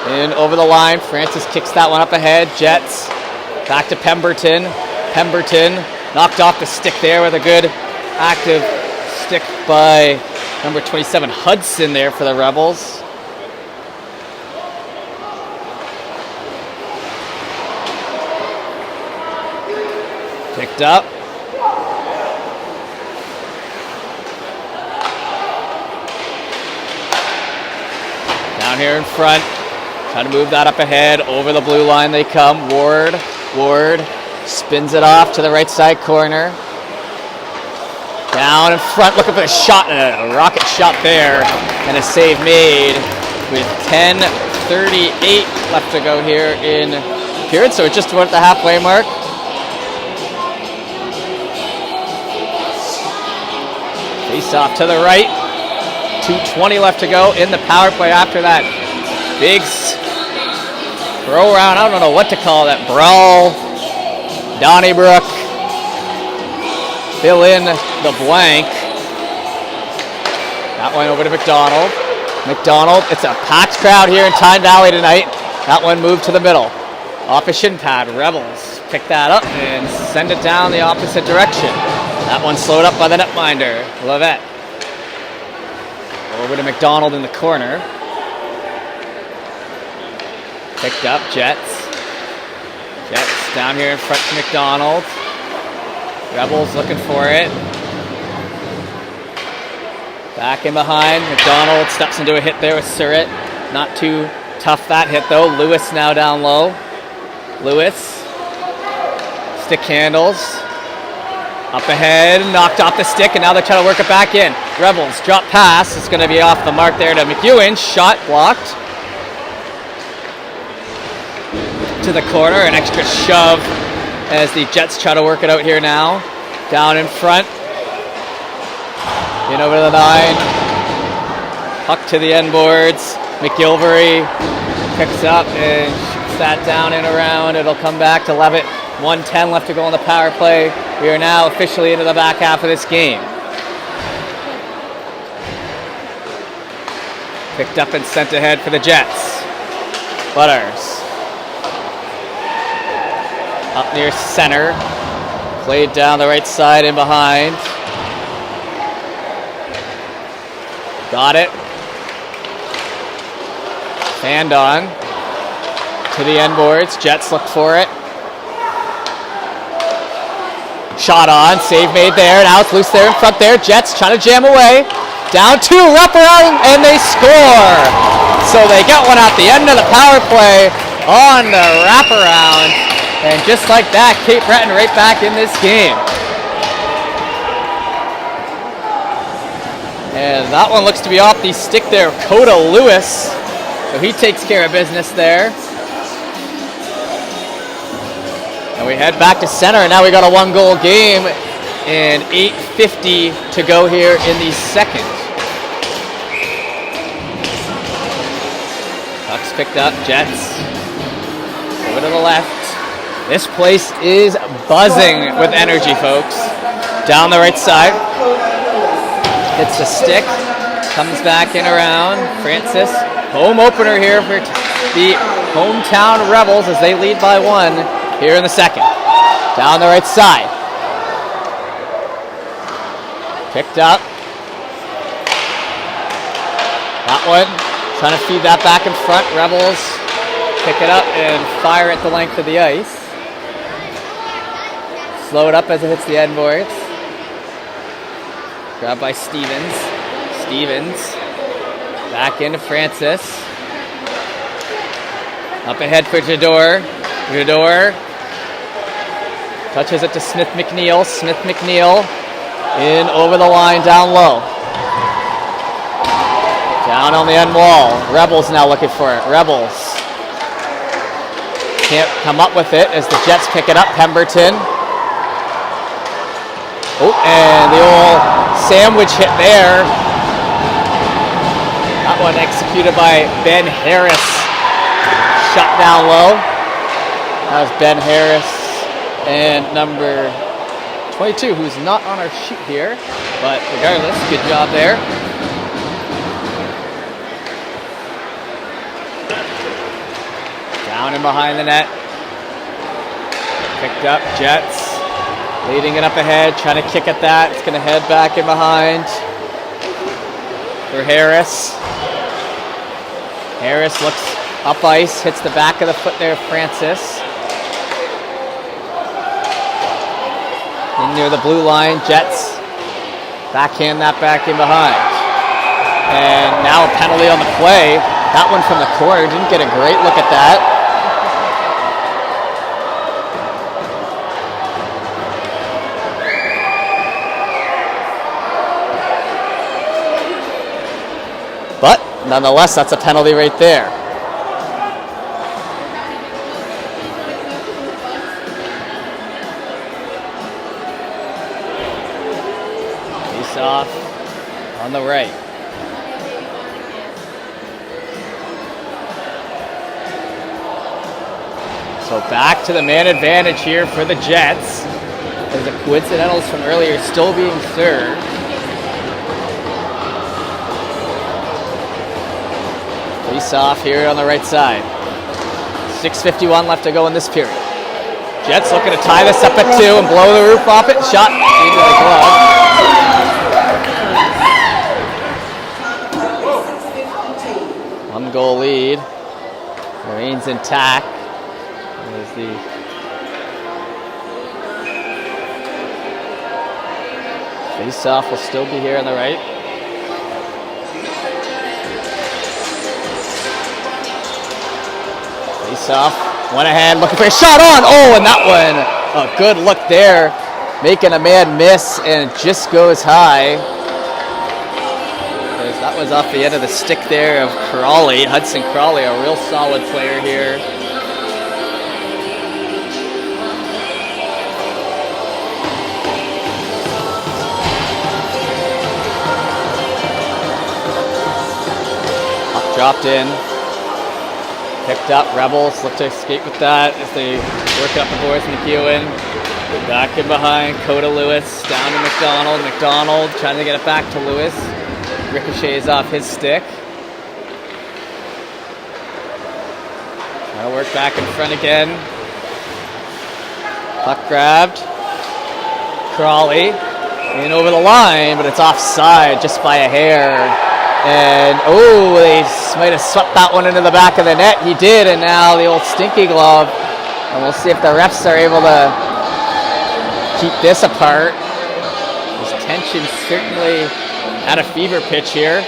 In over the line. Francis kicks that one up ahead. Jets. Back to Pemberton. Pemberton knocked off the stick there with a good active stick by number 27 Hudson there for the Rebels. Picked up. Down here in front. Try to move that up ahead. Over the blue line they come. Ward spins it off to the right side corner. Down in front, looking for a shot, and a rocket shot there, and a save made with 10:38 left to go here in the period, so it's just about the halfway mark. Face off to the right. 2:20 left to go in the power play after that big throw around. I don't know what to call that. Brawl. Donnybrook. Fill in the blank. That one over to McDonald. McDonald. It's a packed crowd here in Tyne Valley tonight. That one moved to the middle. Off a shin pad, Rebels pick that up and send it down the opposite direction. That one slowed up by the netminder, Levette. Over to McDonald in the corner. Picked up, Jets. Jets down here in front to McDonald. Rebels looking for it. Back in behind, McDonald steps into a hit there with Surratt. Not too tough that hit though. Lewis now down low. Lewis, stick handles, up ahead, knocked off the stick, and now they're trying to work it back in. Rebels, drop pass, it's going to be off the mark there to McEwen, shot blocked. To the corner, an extra shove as the Jets try to work it out here now. Down in front, in over the 9, puck to the end boards, McGilvery picks up and that down and around. It'll come back to Levitt. 1:10 left to go on the power play. We are now officially into the back half of this game. Picked up and sent ahead for the Jets. Butters. Up near center. Played down the right side and behind. Got it. Fanned on. To the end boards. Jets look for it. Shot on. Save made there. Now it's loose there in front there. Jets trying to jam away. Down 2. Wraparound. And they score. So they get one at the end of the power play on the wraparound. And just like that, Cape Breton right back in this game. And that one looks to be off the stick there. Coda Lewis. So he takes care of business there. And we head back to center, and now we got a 1-goal game and 8:50 to go here in the second. Puck's picked up, Jets. Over to the left. This place is buzzing with energy, folks. Down the right side. Hits the stick. Comes back in around. Francis. Home opener here for the hometown Rebels as they lead by 1. Here in the second. Down the right side. Picked up. That one. Trying to feed that back in front. Rebels pick it up and fire at the length of the ice. Slow it up as it hits the end boards. Grabbed by Stevens. Stevens. Back into Francis. Up ahead for Jador. Jador. Touches it to Smith McNeil. Smith McNeil in over the line down low. Down on the end wall. Rebels now looking for it. Rebels can't come up with it as the Jets pick it up. Pemberton. Oh, and the old sandwich hit there. That one executed by Ben Harris. Shot down low. That was Ben Harris and number 22, who's not on our sheet here, but regardless, good job there. Down and behind the net. Picked up, Jets. Leading it up ahead, trying to kick at that. It's going to head back in behind for Harris. Harris looks up ice, hits the back of the foot there, Francis. In near the blue line, Jets backhand that back in behind. And now a penalty on the play. That one from the corner, didn't get a great look at that. But nonetheless, that's a penalty right there. Off on the right. So back to the man advantage here for the Jets. As the coincidentals from earlier still being served. Face off here on the right side. 6:51 left to go in this period. Jets looking to tie this up at 2 and blow the roof off it. Shot into the glove. 1-goal lead remains intact. There's the face-off will still be here on the right. Face-off, went ahead, looking for a shot on. Oh, and that one, a good look there, making a man miss, and it just goes high. That was off the end of the stick there of Crawley, Hudson Crawley, a real solid player here. Puck dropped in. Picked up, Rebels look to escape with that as they work up the boards. McEwen back in behind, Coda Lewis, down to McDonald. McDonald trying to get it back to Lewis. Ricochets off his stick. Trying to work back in front again. Puck grabbed. Crawley in over the line, but it's offside just by a hair. And, oh, they might have swept that one into the back of the net. He did, and now the old stinky glove. And we'll see if the refs are able to keep this apart. There's tension certainly at a fever pitch here.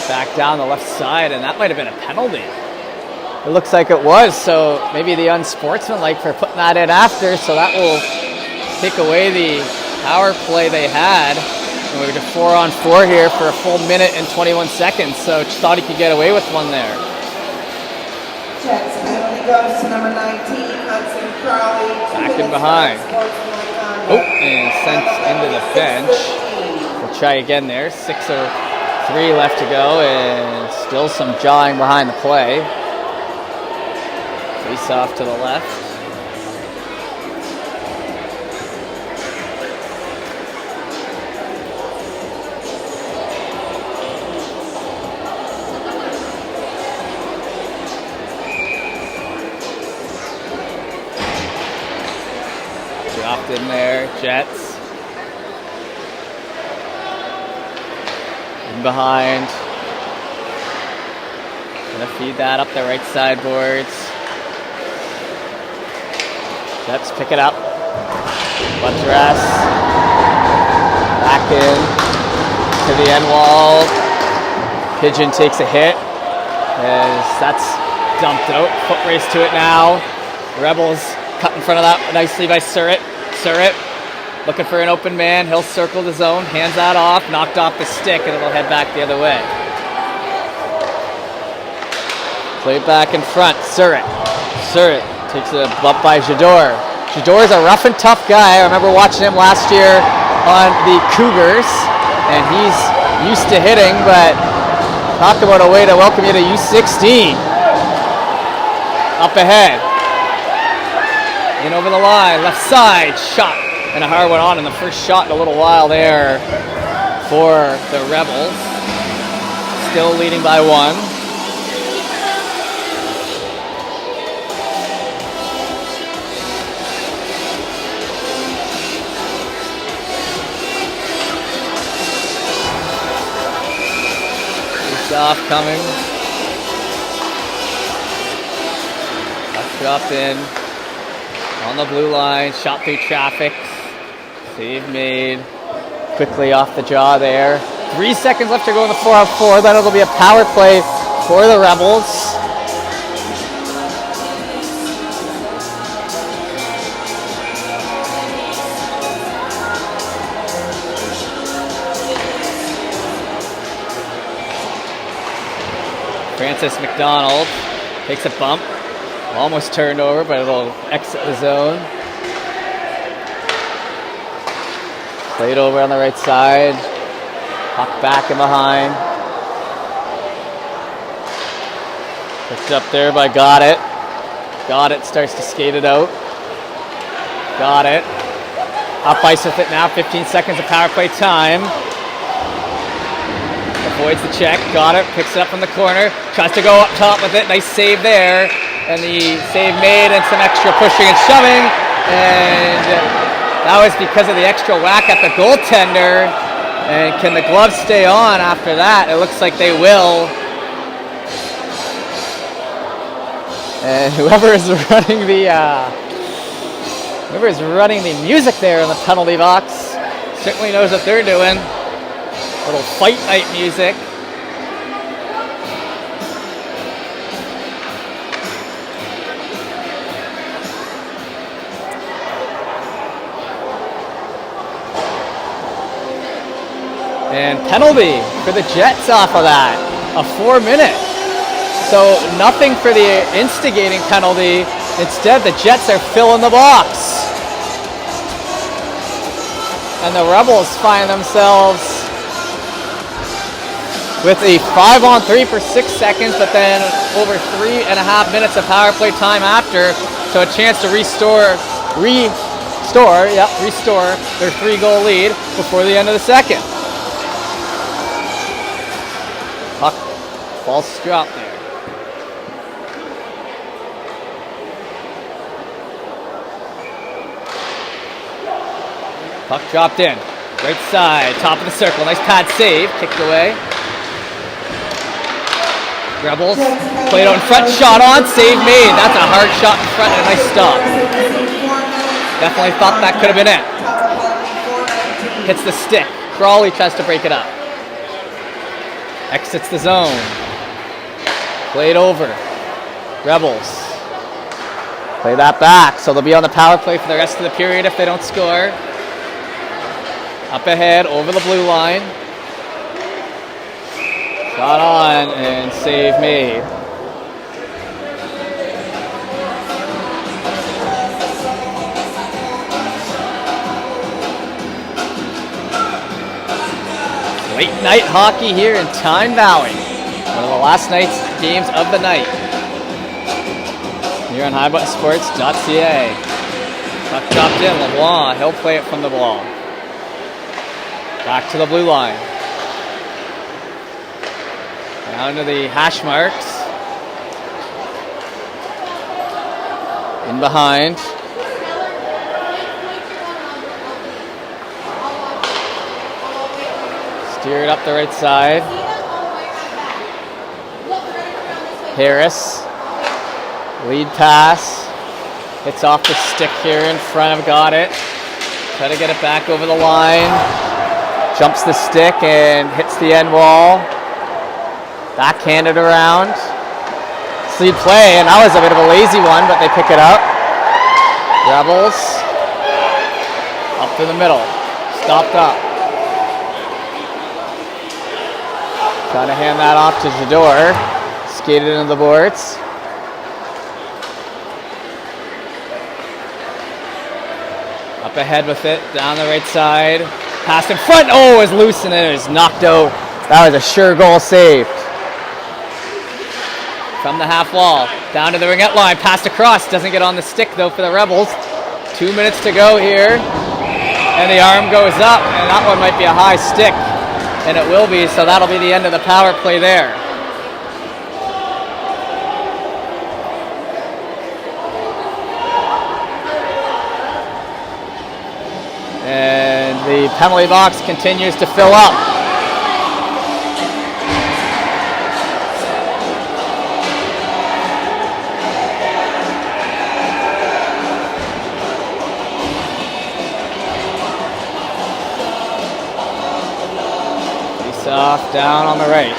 Back down the left side, and that might have been a penalty. It looks like it was, so maybe the unsportsmanlike for putting that in after, so that will take away the power play they had. And we're to 4-on-4 here for a full minute and 21 seconds, so just thought he could get away with one there. Jets penalty goes to number 19, Hudson Crawley. Back in behind. Oh, and sent into the bench. We'll try again there. 6:03 left to go, and still some jawing behind the play. Face off to the left. Dropped in there, Jets. In behind. Gonna feed that up the right side boards. Jets pick it up. Buttress. Back in to the end wall. Pigeon takes a hit as that's dumped out. Foot race to it now. Rebels cut in front of that nicely by Surratt. Surratt looking for an open man. He'll circle the zone, hands that off, knocked off the stick, and it'll head back the other way. Play back in front. Surratt. Surratt takes a bump by Jador. Jador's a rough and tough guy. I remember watching him last year on the Cougars, and he's used to hitting, but talk about a way to welcome you to U16. Up ahead. In over the line, left side, shot, and a hard one on, and the first shot in a little while there for the Rebels. Still leading by 1. Off coming. Puck dropped in on the blue line, shot through traffic. Save made. Quickly off the jaw there. 3 seconds left to go in the 4-on-4. Then it'll be a power play for the Rebels. Francis McDonald takes a bump, almost turned over, but it'll exit the zone. Played over on the right side, puck back and behind. Picked up there by Got It. Got It starts to skate it out. Got It. Up ice with it now. 15 seconds of power play time. Avoids the check. Got It. Picks it up from the corner. Tries to go up top with it. Nice save there. And the save made and some extra pushing and shoving. And that was because of the extra whack at the goaltender. And can the gloves stay on after that? It looks like they will. And whoever is running the music there in the penalty box certainly knows what they're doing. A little fight night music. And penalty for the Jets off of that. A 4-minute. So nothing for the instigating penalty. Instead, the Jets are filling the box. And the Rebels find themselves with a 5-on-3 for 6 seconds, but then over 3.5 minutes of power play time after. So a chance to restore their 3-goal lead before the end of the second. Puck, false drop there. Puck dropped in. Right side, top of the circle. Nice pad save. Kicked away. Rebels. Played out in front. Shot on. Save made. That's a hard shot in front and a nice stop. Definitely thought that could have been it. Hits the stick. Crawley tries to break it up. Exits the zone. Played over. Rebels. Play that back. So they'll be on the power play for the rest of the period if they don't score. Up ahead, over the blue line. Shot on and save made. Late night hockey here in Tyne Valley. One of the last night's games of the night. Here on highbuttonsports.ca. Puck dropped in, LeBlanc. He'll play it from the ball. Back to the blue line. Down to the hash marks. In behind. Steered up the right side. Harris. Lead pass. Hits off the stick here in front of Got It. Try to get it back over the line. Jumps the stick and hits the end wall. Backhanded around. Lead play, and that was a bit of a lazy one, but they pick it up. Rebels. Up to the middle. Stopped up. Trying to hand that off to Jador. Skated into the boards. Up ahead with it, down the right side. Pass in front. Oh, it was loose and then it was knocked out. That was a sure goal saved. From the half wall, down to the ringette line. Passed across. Doesn't get on the stick though for the Rebels. 2 minutes to go here. And the arm goes up, and that one might be a high stick. And it will be, so that'll be the end of the power play there. And the penalty box continues to fill up. Face off down on the right.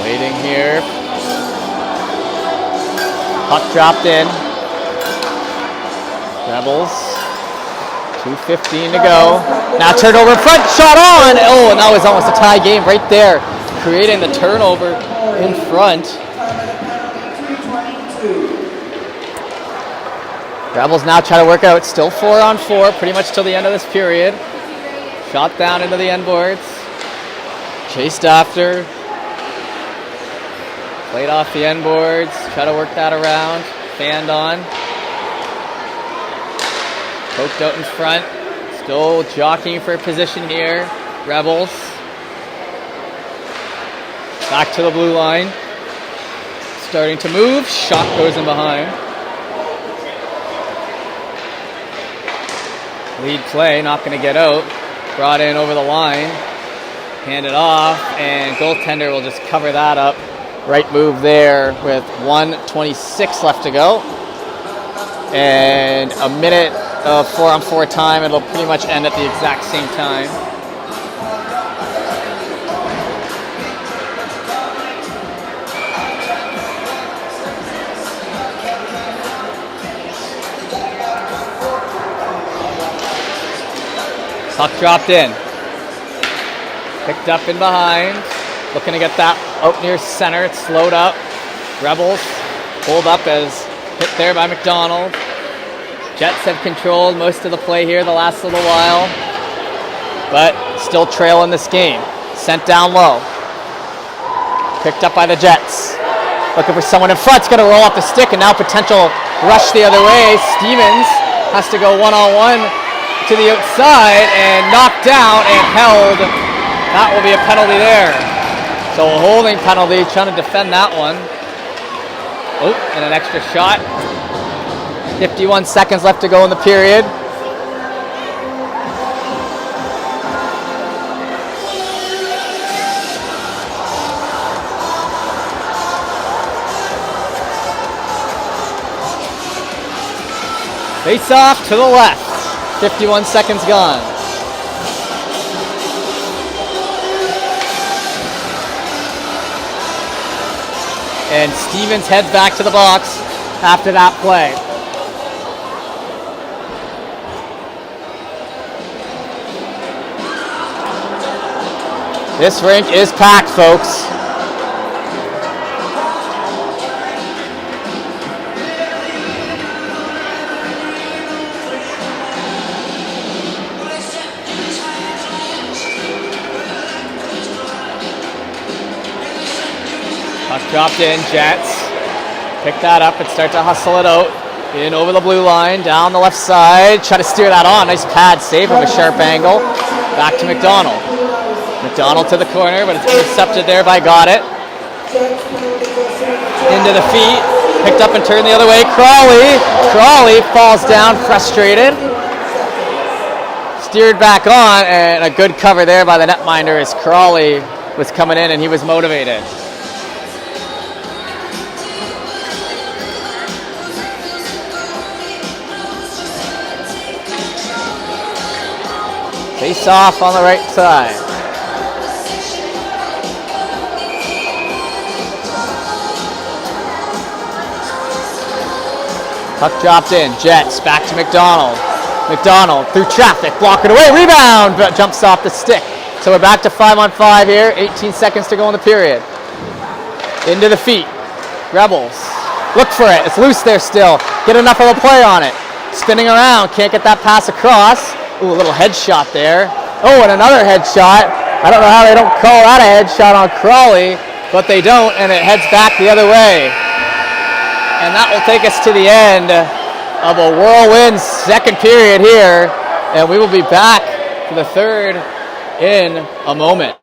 Waiting here. Puck dropped in. Rebels. 2:15 to go. Now turned over in front. Shot on. Oh, and that was almost a tie game right there. creating the turnover in front. Time of the penalty, 2:22. Rebels now try to work out, still 4-on-4, pretty much till the end of this period. Shot down into the end boards. Chased after. Played off the end boards. Try to work that around. Fanned on. Poked out in front. Still jockeying for position here. Rebels. Back to the blue line. Starting to move. Shot goes in behind. Lead play, not going to get out. Brought in over the line. Handed off, and goaltender will just cover that up. Right move there with 1:26 left to go. And a minute of 4-on-4 time. It'll pretty much end at the exact same time. Puck dropped in. Picked up in behind. Looking to get that out near center. It's slowed up. Rebels pulled up as hit there by McDonald. Jets have controlled most of the play here the last little while, but still trailing this game. Sent down low. Picked up by the Jets. Looking for someone in front. It's going to roll off the stick, and now potential rush the other way. Stevens has to go one-on-one to the outside and knocked down and held. That will be a penalty there. So a holding penalty, trying to defend that one. Oh, and an extra shot. 51 seconds left to go in the period. Face off to the left. 51 seconds gone. And Stevens heads back to the box after that play. This rink is packed, folks. Puck dropped in, Jets. Pick that up and start to hustle it out. In over the blue line, down the left side. Try to steer that on. Nice pad save from a sharp angle. Back to McDonald. McDonald to the corner, but it's intercepted there by Goddett. Into the feet. Picked up and turned the other way. Crawley falls down, frustrated. Steered back on, and a good cover there by the netminder as Crawley was coming in and he was motivated. Face off on the right side. Puck dropped in. Jets back to McDonald. McDonald through traffic, blocking away. Rebound, but jumps off the stick. So we're back to 5-on-5 here. 18 seconds to go in the period. Into the feet. Rebels. Look for it. It's loose there still. Get enough of a play on it. Spinning around. Can't get that pass across. Ooh, a little headshot there. Oh, and another headshot. I don't know how they don't call that a headshot on Crawley, but they don't, and it heads back the other way. And that will take us to the end of a whirlwind second period here, and we will be back for the third in a moment.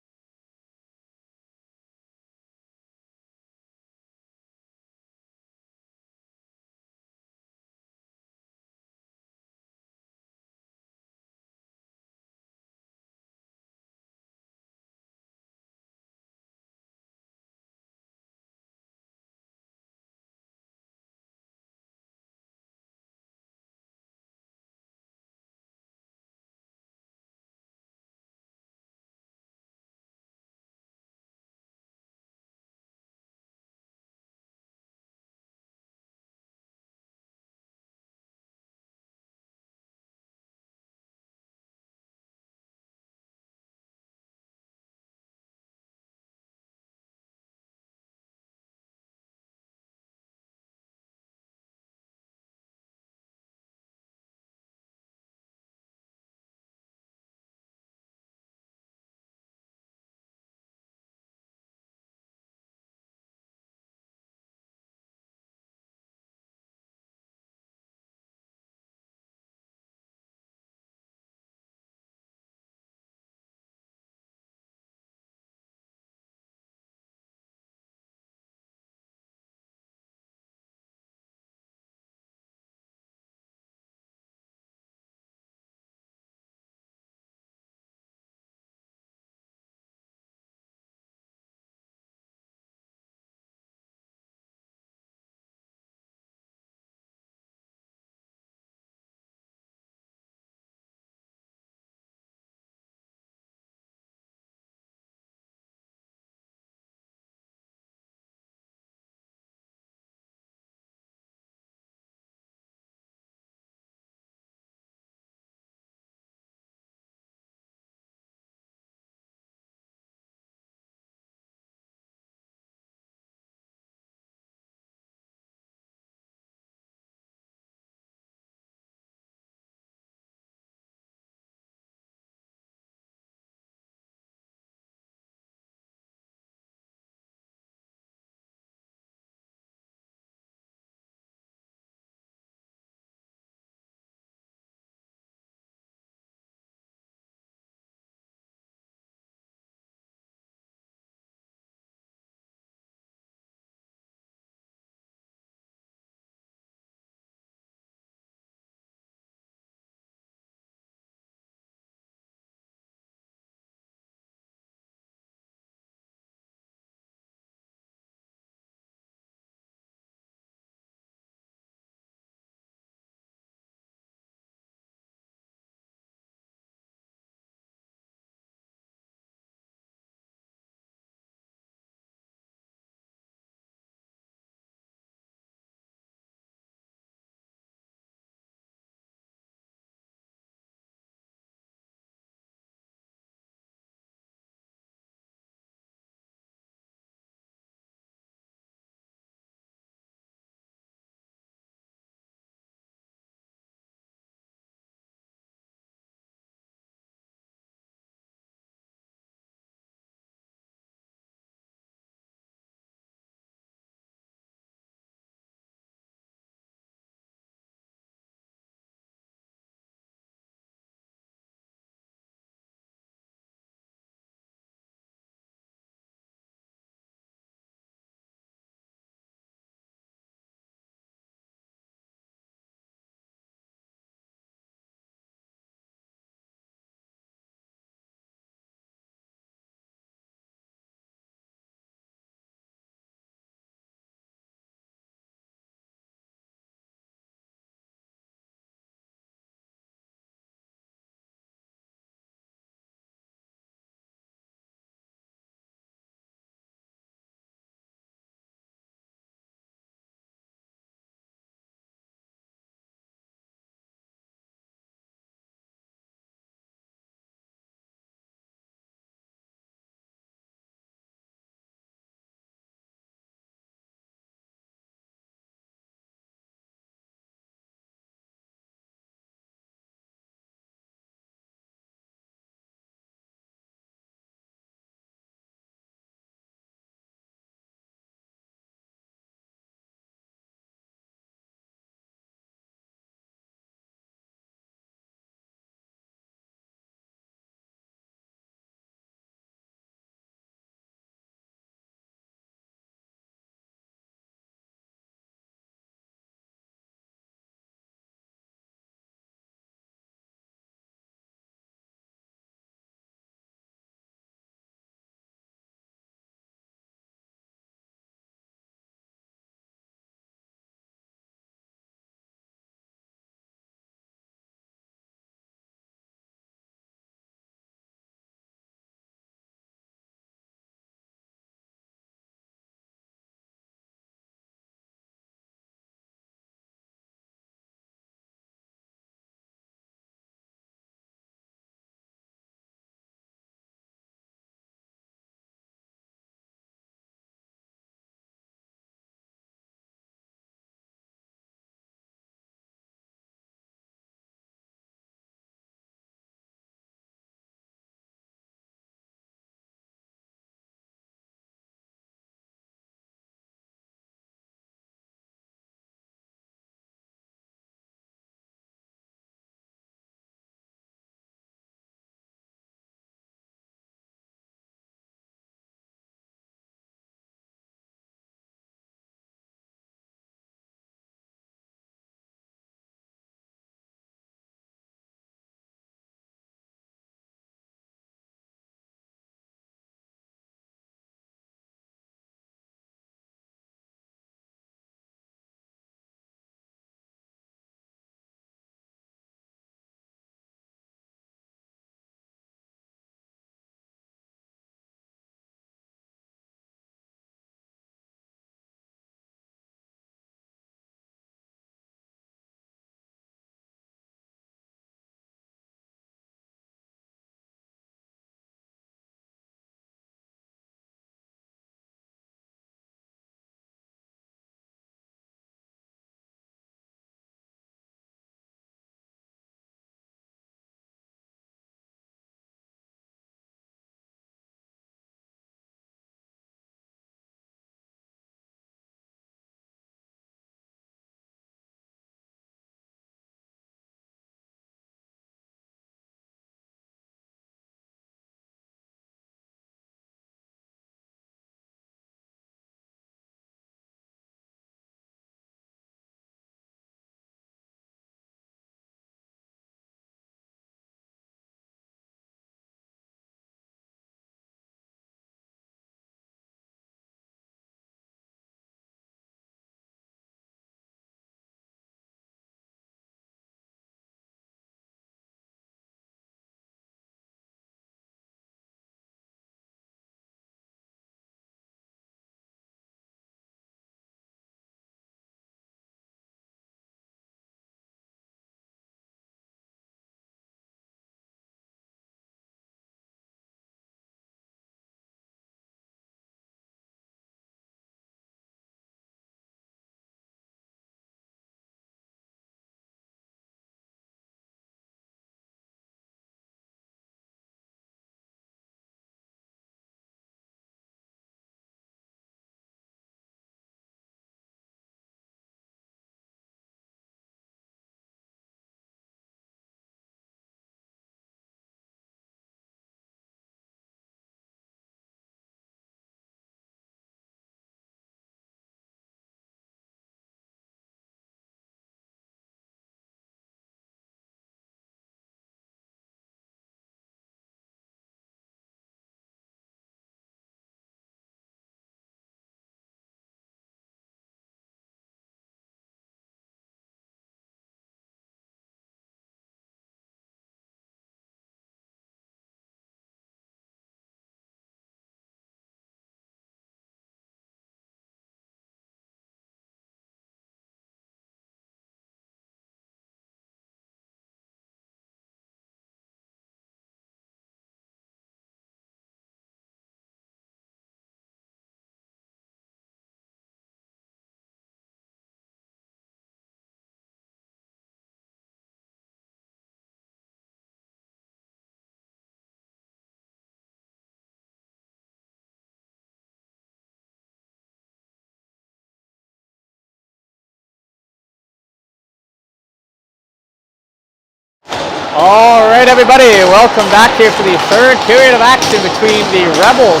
All right, everybody, welcome back here for the third period of action between the Rebels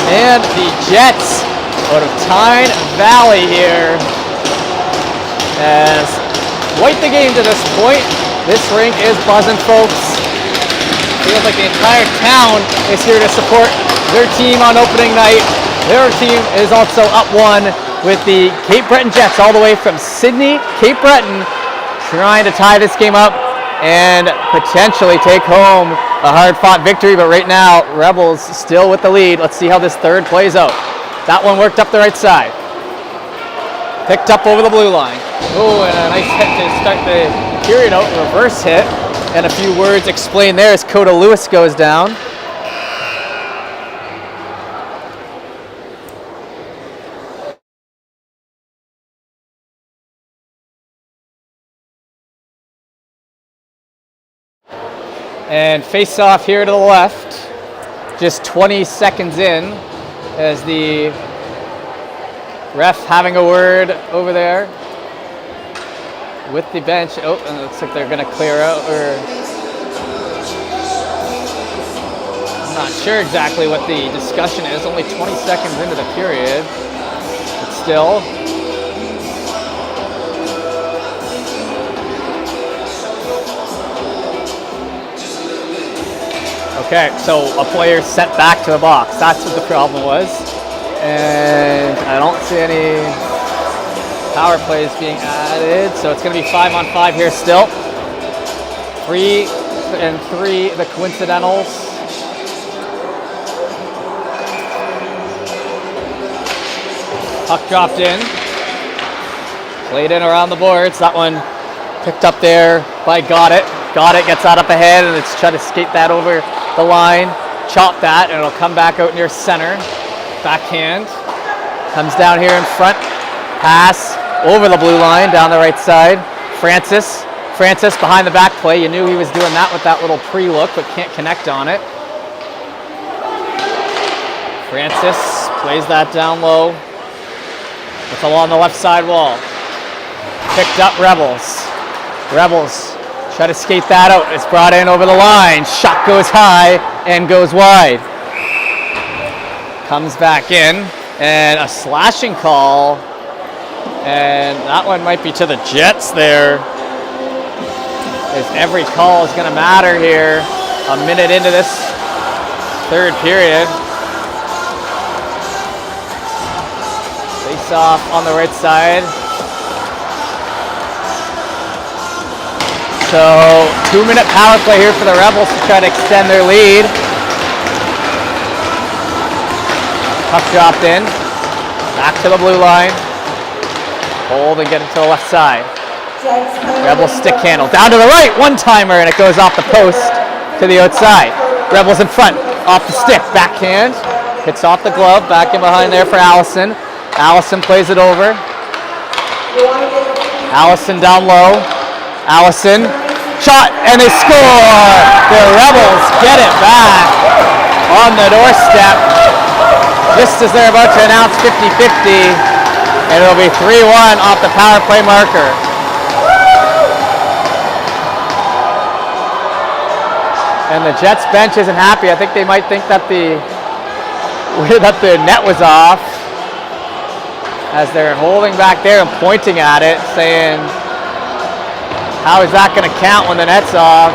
and the Jets out of Tyne Valley here. As quite the game to this point. This rink is buzzing, folks. Feels like the entire town is here to support their team on opening night. Their team is also up one with the Cape Breton Jets all the way from Sydney, Cape Breton, trying to tie this game up and potentially take home a hard-fought victory. But right now, Rebels still with the lead. Let's see how this third plays out. That one worked up the right side. Picked up over the blue line. Oh, and a nice hit to start the period out. Reverse hit. And a few words explained there as Coda Lewis goes down. And face off here to the left, just 20 seconds in, as the ref having a word over there with the bench. Oh, and it looks like they're going to clear out, or I'm not sure exactly what the discussion is. Only 20 seconds into the period, but still. Okay, so a player sent back to the box. That's what the problem was. And I don't see any power plays being added, so it's going to be 5-on-5 here still. 3 and 3, the coincidentals. Puck dropped in. Played in around the boards. That one picked up there by Got It. Got It, gets that up ahead, and it's trying to skate that over the line, chop that, and it'll come back out near center. Backhand, comes down here in front, pass over the blue line, down the right side. Francis behind the back play. You knew he was doing that with that little pre-look, but can't connect on it. Francis plays that down low. It's along the left side wall. Picked up Rebels. Try to skate that out. It's brought in over the line. Shot goes high and goes wide. Comes back in, and a slashing call. And that one might be to the Jets there, as every call is going to matter here. A minute into this third period. Face off on the right side. So 2-minute power play here for the Rebels to try to extend their lead. Puck dropped in. Back to the blue line. Hold and get it to the left side. Rebels stick handle. Down to the right. One-timer, and it goes off the post to the outside. Rebels in front. Off the stick. Backhand. Hits off the glove. Back in behind there for Allison. Allison plays it over. Allison down low. Allison, shot, and they score! The Rebels get it back on the doorstep just as they're about to announce 50-50, and it'll be 3-1 off the power play marker. And the Jets bench isn't happy. I think they might think that the net was off, as they're holding back there and pointing at it, saying, how is that going to count when the net's off?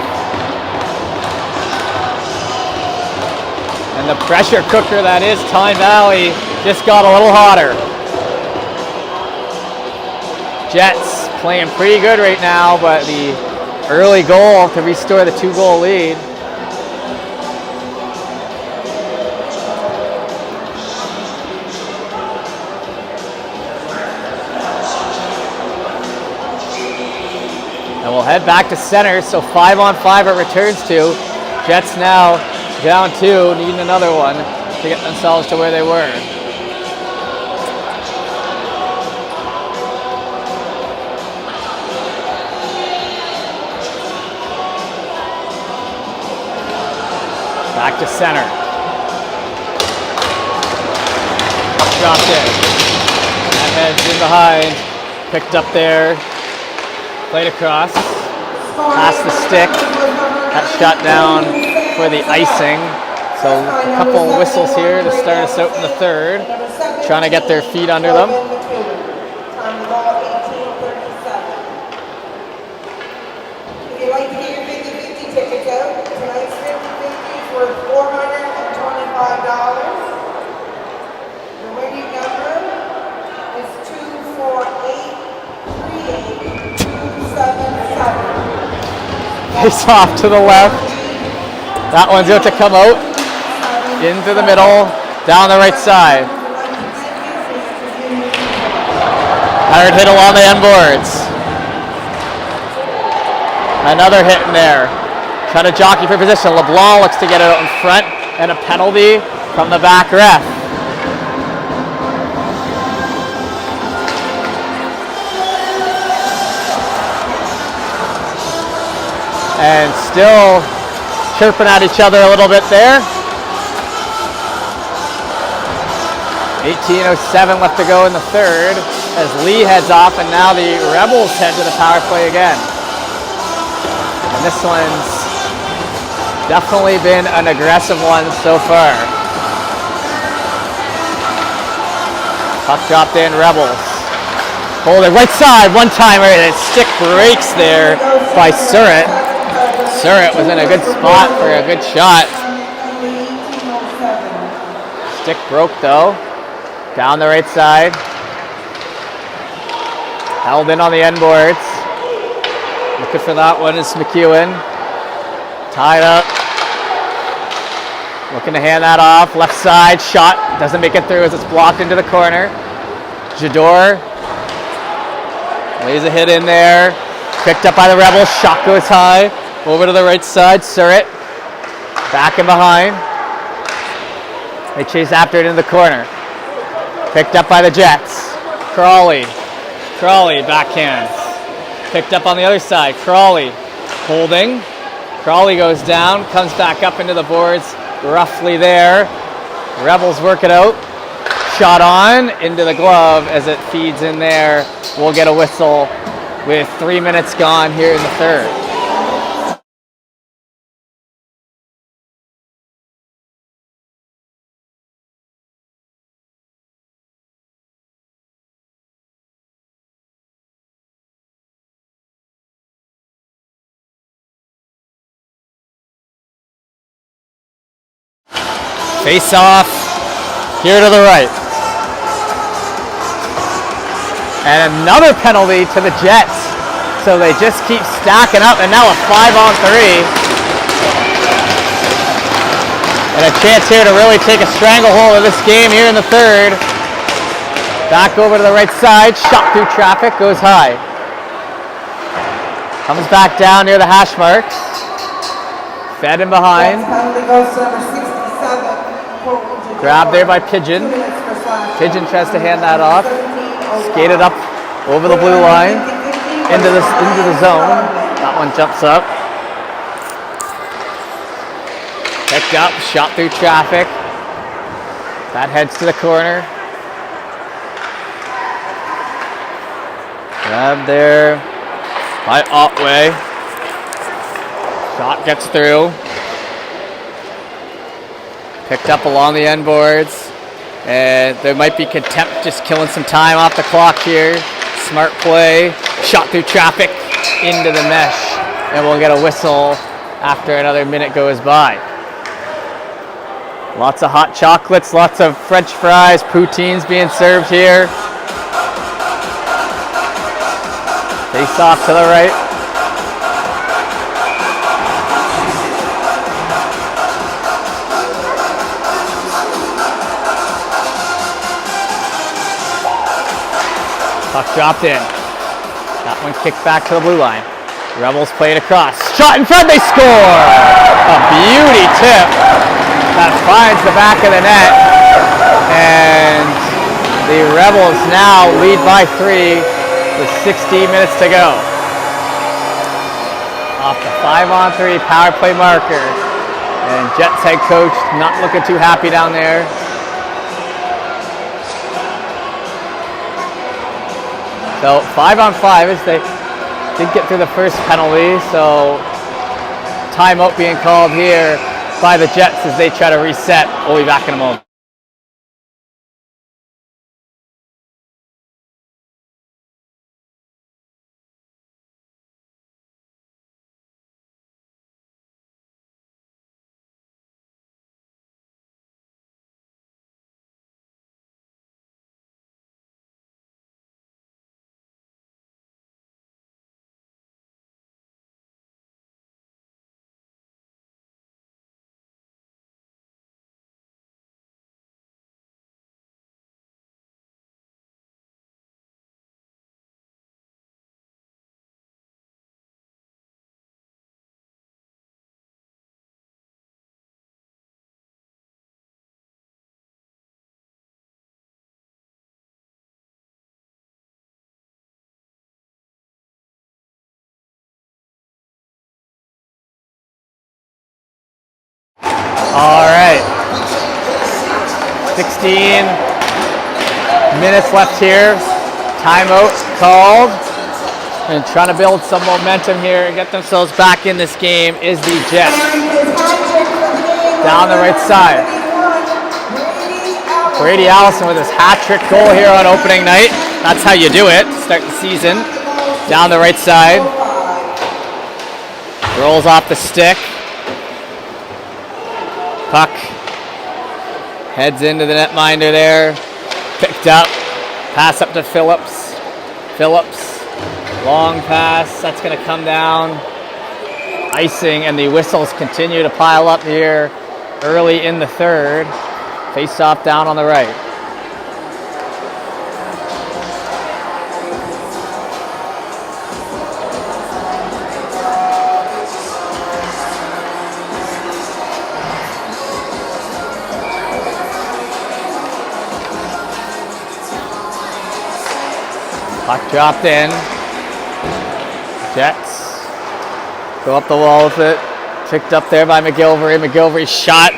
And the pressure cooker that is Tyne Valley just got a little hotter. Jets playing pretty good right now, but the early goal to restore the 2-goal lead. And we'll head back to center, so 5-on-5 it returns to. Jets now down 2, needing another one to get themselves to where they were. Back to center. Dropped in. That heads in behind. Picked up there. Played across. Past the stick. That shot down for the icing. So a couple whistles here to start us out in the third. Trying to get their feet under them. If you'd like to get your 50-50 tickets out, tonight's 50-50 is worth $425. The winning number is 248-38277. Face off to the left. That one's about to come out. Into the middle. Down the right side. Hard hit along the end boards. Another hit in there. Trying to jockey for position. LeBlanc looks to get it out in front. And a penalty from the back ref. And still chirping at each other a little bit there. 18:07 left to go in the third as Lee heads off, and now the Rebels head to the power play again. And this one's definitely been an aggressive one so far. Puck dropped in, Rebels. Holding right side, one-timer, and stick breaks there by Surratt. Surratt was in a good spot for a good shot. Stick broke though. Down the right side. Held in on the end boards. Looking for that one is McEwen. Tied up. Looking to hand that off. Left side shot. Doesn't make it through as it's blocked into the corner. Jador lays a hit in there. Picked up by the Rebels. Shot goes high. Over to the right side. Surratt. Back and behind. They chase after it in the corner. Picked up by the Jets. Crawley. Crawley backhands. Picked up on the other side. Crawley holding. Crawley goes down. Comes back up into the boards. Roughly there. Rebels work it out. Shot on into the glove as it feeds in there. We'll get a whistle with 3 minutes gone here in the third. Face off here to the right. And another penalty to the Jets. So they just keep stacking up, and now a 5-on-3. And a chance here to really take a stranglehold of this game here in the third. Back over to the right side, shot through traffic, goes high. Comes back down near the hash mark. Fed in behind. Penalty goes to number 67. Grabbed there by Pigeon. Pigeon tries to hand that off. Skated up over the blue line into the zone. That one jumps up. Picked up, shot through traffic. That heads to the corner. Grabbed there by Otway. Shot gets through. Picked up along the end boards. And there might be contempt, just killing some time off the clock here. Smart play. Shot through traffic into the mesh. And we'll get a whistle after another minute goes by. Lots of hot chocolates, lots of French fries, poutines being served here. Face off to the right. Puck dropped in. That one kicked back to the blue line. Rebels play it across. Shot in front, they score! A beauty tip that finds the back of the net. And the Rebels now lead by 3 with 16 minutes to go. Off the 5-on-3 power play marker. And Jets head coach not looking too happy down there. So 5-on-5 as they did get through the first penalty, so timeout being called here by the Jets as they try to reset. We'll be back in a moment. All right, 16 minutes left here. Timeout called. And trying to build some momentum here and get themselves back in this game is the Jets. Down the right side. Brady Allison with his hat-trick goal here on opening night. That's how you do it to start the season. Down the right side. Rolls off the stick. Puck heads into the netminder there. Picked up. Pass up to Phillips. Long pass. That's going to come down. Icing, and the whistles continue to pile up here early in the third. Face off down on the right. Puck dropped in. Jets go up the wall with it. Picked up there by McGilvery. McGilvery's shot.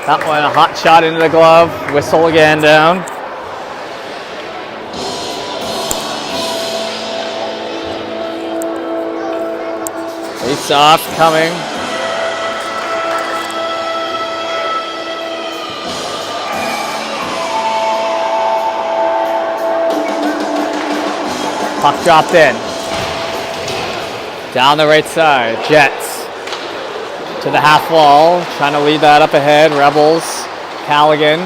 That one, a hot shot into the glove. Whistle again down. Face off coming. Puck dropped in. Down the right side, Jets to the half wall, trying to lead that up ahead. Rebels, Callaghan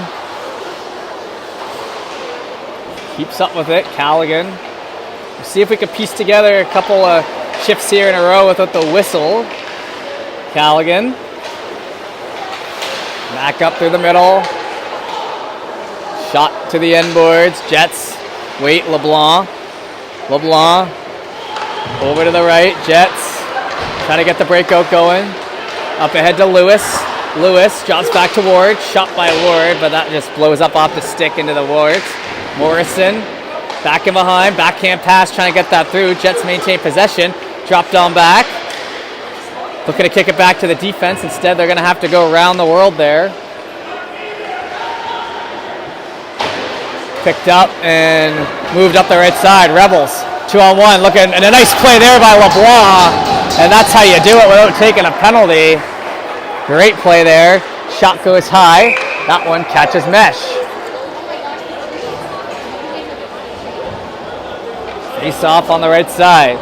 keeps up with it. Callaghan. We'll see if we can piece together a couple of shifts here in a row without the whistle. Callaghan back up through the middle. Shot to the end boards. Jets wait. LeBlanc over to the right. Jets trying to get the breakout going. Up ahead to Lewis. Lewis drops back to Ward. Shot by Ward, but that just blows up off the stick into the Wards. Morrison back and behind. Backhand pass trying to get that through. Jets maintain possession. Dropped on back. Looking to kick it back to the defense. Instead, they're going to have to go around the world there. Picked up and moved up the right side. Rebels 2-on-1, looking, and a nice play there by LeBlanc, and that's how you do it without taking a penalty. Great play there. Shot goes high. That one catches mesh. Face off on the right side.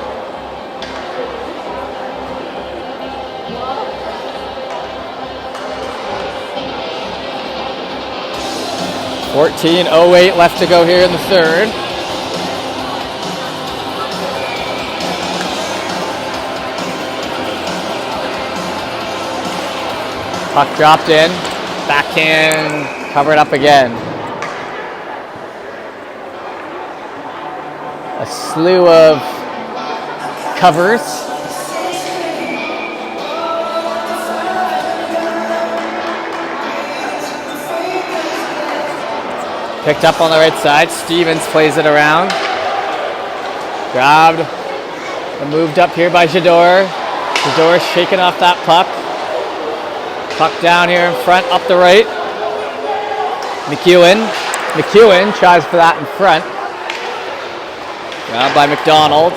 .14:08 left to go here in the third. Puck dropped in. Backhand covered up again. A slew of covers. Picked up on the right side. Stevens plays it around. Grabbed and moved up here by Jador. Jador shaking off that puck. Puck down here in front, up the right. McEwen tries for that in front. Grabbed by McDonald.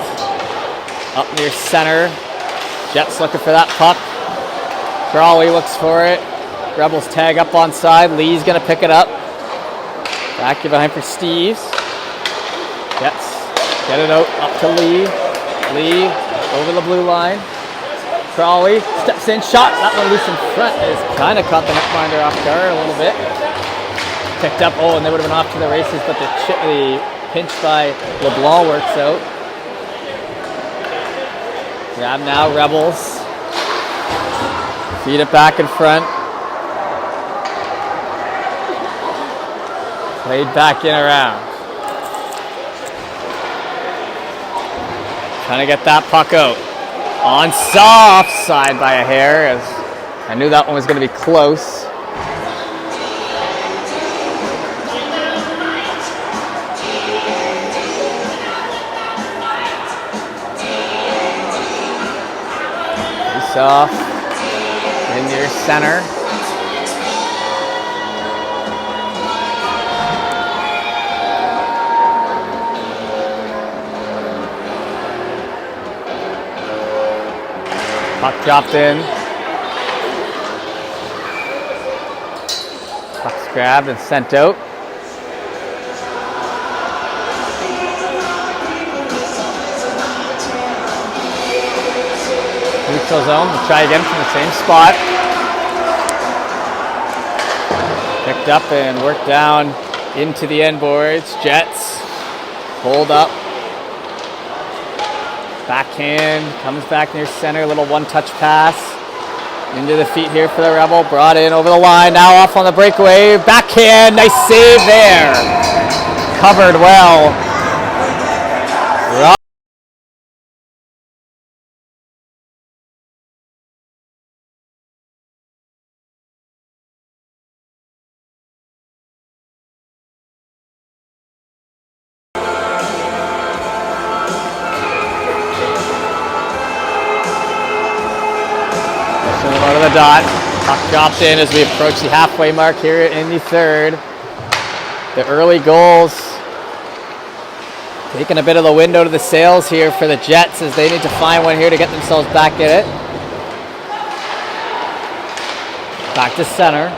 Up near center. Jets looking for that puck. Crawley looks for it. Rebels tag up onside. Lee's going to pick it up. Back behind for Steves. Get it out up to Lee. Lee over the blue line. Crawley steps in, shot. That one loose in front. Is kind of caught the netminder off guard a little bit. Picked up. Oh, and they would have been off to the races, but the pinch by LeBlanc works out. Grab now, Rebels. Feed it back in front. Played back in around. Trying to get that puck out. On soft side by a hair, as I knew that one was going to be close. Face off in near center. Puck dropped in. Puck's grabbed and sent out. Neutral zone. We'll try again from the same spot. Picked up and worked down into the end boards. Jets. Hold up. Backhand, comes back near center, little one-touch pass. Into the feet here for the Rebel, brought in over the line, now off on the breakaway. Backhand, nice save there. Covered well. Out of the dot. Puck dropped in as we approach the halfway mark here in the third. The early goals taking a bit of the wind out of the sails here for the Jets as they need to find one here to get themselves back in it. Back to center.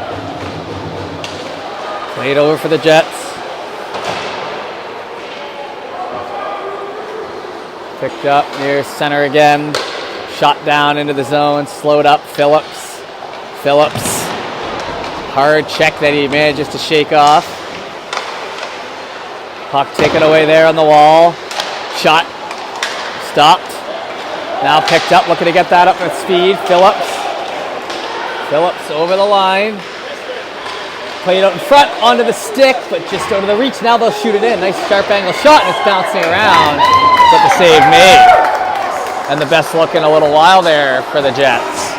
Played over for the Jets. Picked up near center again. Shot down into the zone, slowed up, Phillips. Hard check that he manages to shake off. Puck taken away there on the wall. Shot, stopped. Now picked up, looking to get that up with speed. Phillips over the line. Played out in front, onto the stick, but just out of the reach. Now they'll shoot it in. Nice sharp angle shot, and it's bouncing around, but the save made. And the best look in a little while there for the Jets.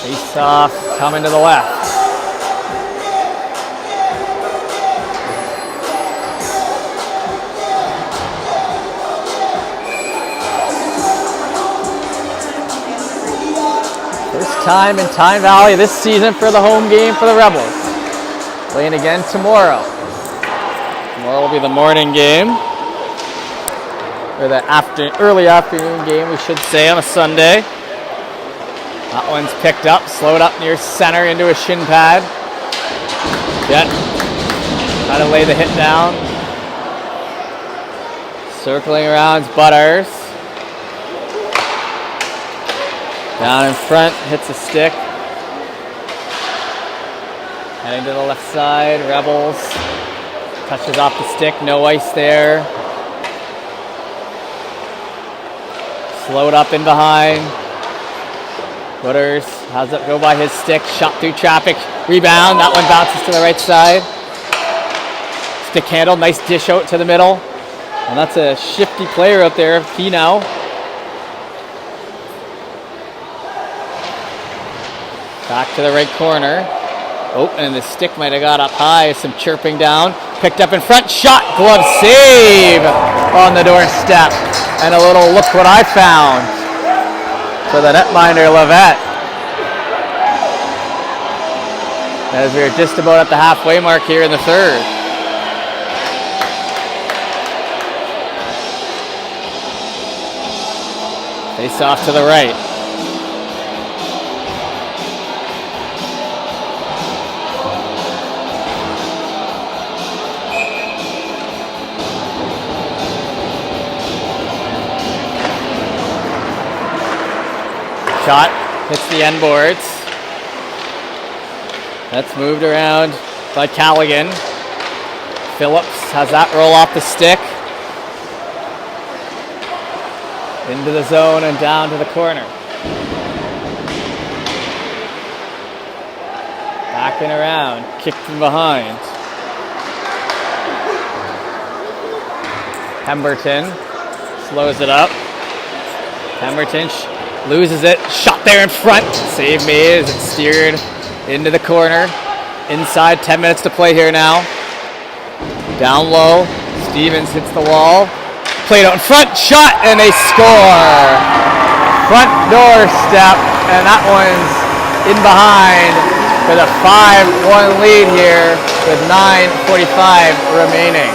Face off, coming to the left. First time in Tyne Valley this season for the home game for the Rebels. Playing again tomorrow. Tomorrow will be the morning game. Or the early afternoon game, we should say, on a Sunday. That one's picked up, slowed up near center into a shin pad. Jet trying to lay the hit down. Circling around Butters. Down in front, hits a stick. Heading to the left side, Rebels. Touches off the stick, no ice there. Slowed up in behind. Butters has it go by his stick. Shot through traffic. Rebound. That one bounces to the right side. Stick handle. Nice dish out to the middle. And that's a shifty player out there. Pino. Back to the right corner. Oh, and the stick might have got up high. Some chirping down. Picked up in front. Shot. Glove save on the doorstep. And a little look what I found for the netminder Levette. As we are just about at the halfway mark here in the third. Face off to the right. Shot hits the end boards. That's moved around by Callaghan. Phillips has that roll off the stick. Into the zone and down to the corner. Back and around. Kick from behind. Pemberton slows it up. Pemberton loses it. Shot there in front. Save made as it's steered into the corner. Inside, 10 minutes to play here now. Down low. Stevens hits the wall. Played out in front. Shot and they score. Front doorstep. And that one's in behind for the 5-1 lead here with 9:45 remaining.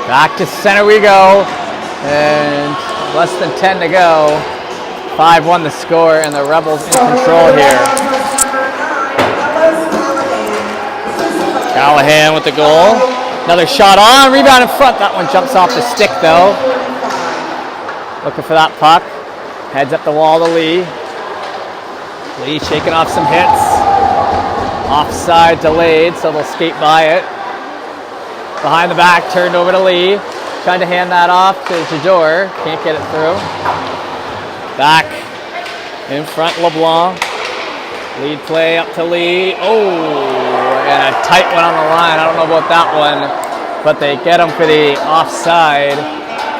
Back to center we go, and less than 10 to go. 5-1 the score, and the Rebels in control here. Callahan with the goal. Another shot on, rebound in front. That one jumps off the stick though. Looking for that puck. Heads up the wall to Lee. Lee shaking off some hits. Offside delayed, so they'll skate by it. Behind the back, turned over to Lee. Tried to hand that off to Jador. Can't get it through. Back in front, LeBlanc. Lead play up to Lee. Oh, and a tight one on the line. I don't know about that one, but they get him for the offside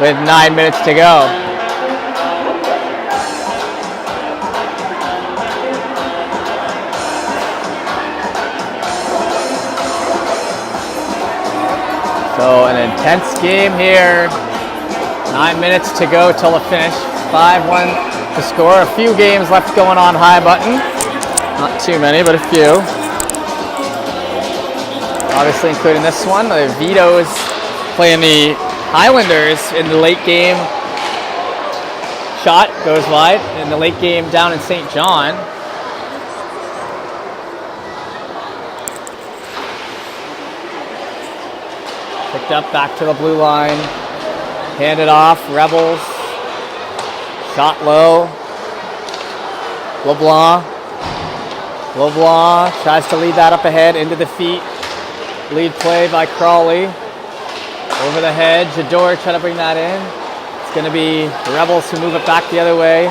with 9 minutes to go. So an intense game here. 9 minutes to go till the finish. 5-1 to score. A few games left going on high button. Not too many, but a few. Obviously including this one. The Vito's playing the Highlanders in the late game. Shot goes wide in the late game down in St. John. Picked up back to the blue line. Handed off. Rebels. Shot low. LeBlanc. LeBlanc tries to lead that up ahead into the feet. Lead play by Crawley. Over the head. Jador trying to bring that in. It's going to be the Rebels who move it back the other way.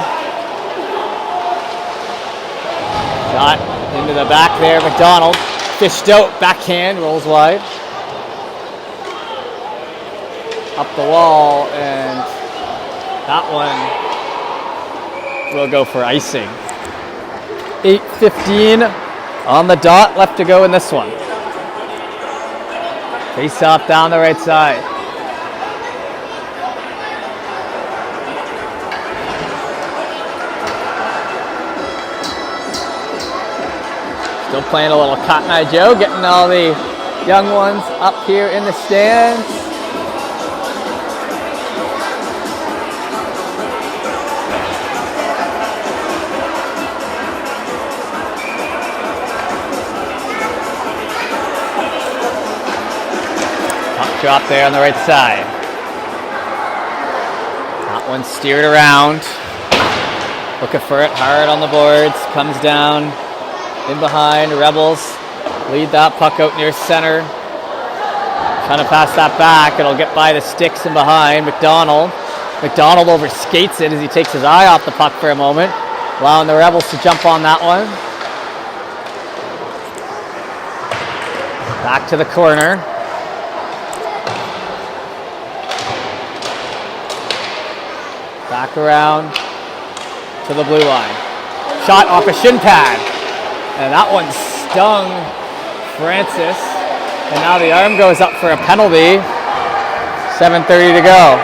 Shot into the back there. McDonald fished out. Backhand. Rolls wide. Up the wall, and that one will go for icing. 8:15 on the dot, left to go in this one. Face off down the right side. Still playing a little Cotton Eye Joe, getting all the young ones up here in the stands. Drop there on the right side. That one steered around. Looking for it hard on the boards. Comes down in behind. Rebels lead that puck out near center. Trying to pass that back. It'll get by the sticks in behind. McDonald over skates it as he takes his eye off the puck for a moment, allowing the Rebels to jump on that one. Back to the corner. Back around to the blue line. Shot off a shin pad. And that one stung Francis. And now the arm goes up for a penalty. 7:30 to go.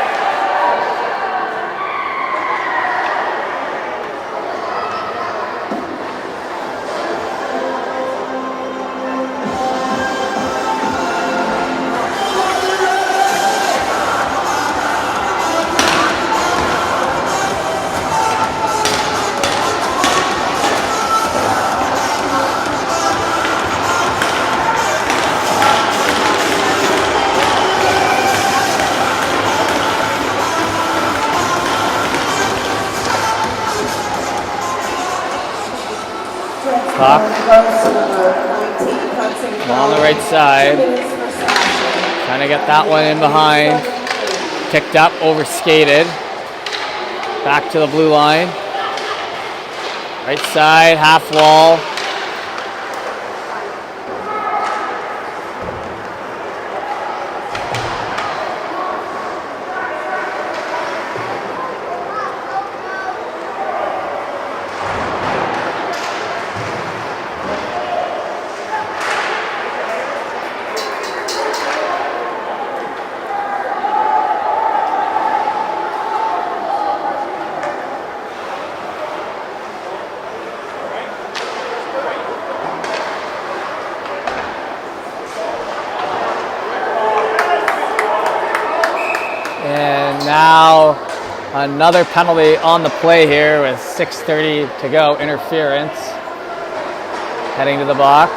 Clock on the right side. Trying to get that one in behind. Picked up, over skated. Back to the blue line. Right side, half wall. And now another penalty on the play here with 6:30 to go. Interference. Heading to the box.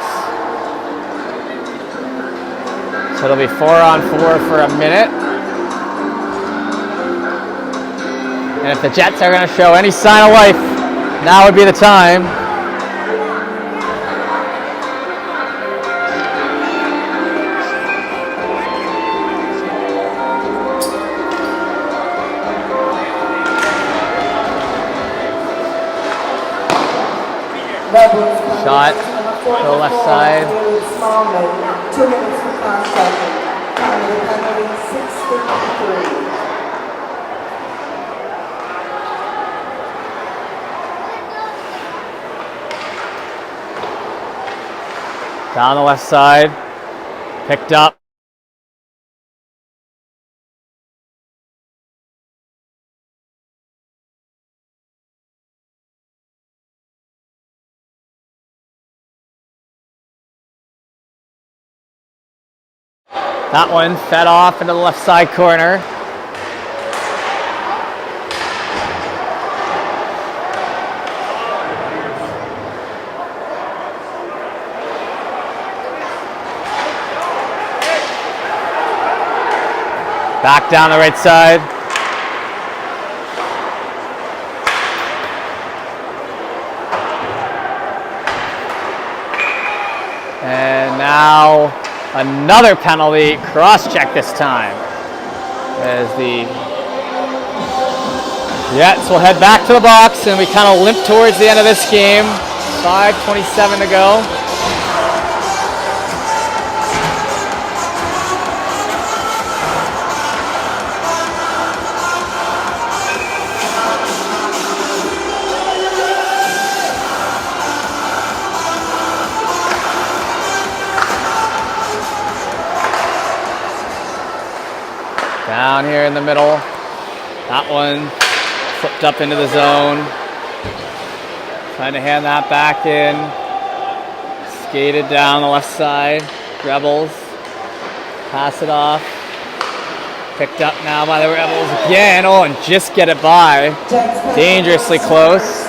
So it'll be 4-on-4 for a minute. And if the Jets are going to show any sign of life, now would be the time. Shot to the left side. 2 minutes for cross-checking. Penalty 6:53. Down the left side. Picked up. That one fed off into the left side corner. Back down the right side. And now another penalty, cross-check this time. As the Jets will head back to the box, and we kind of limp towards the end of this game. 5:27 to go. Down here in the middle. That one flipped up into the zone. Trying to hand that back in. Skated down the left side. Rebels. Pass it off. Picked up now by the Rebels again. Oh, and just get it by. Dangerously close.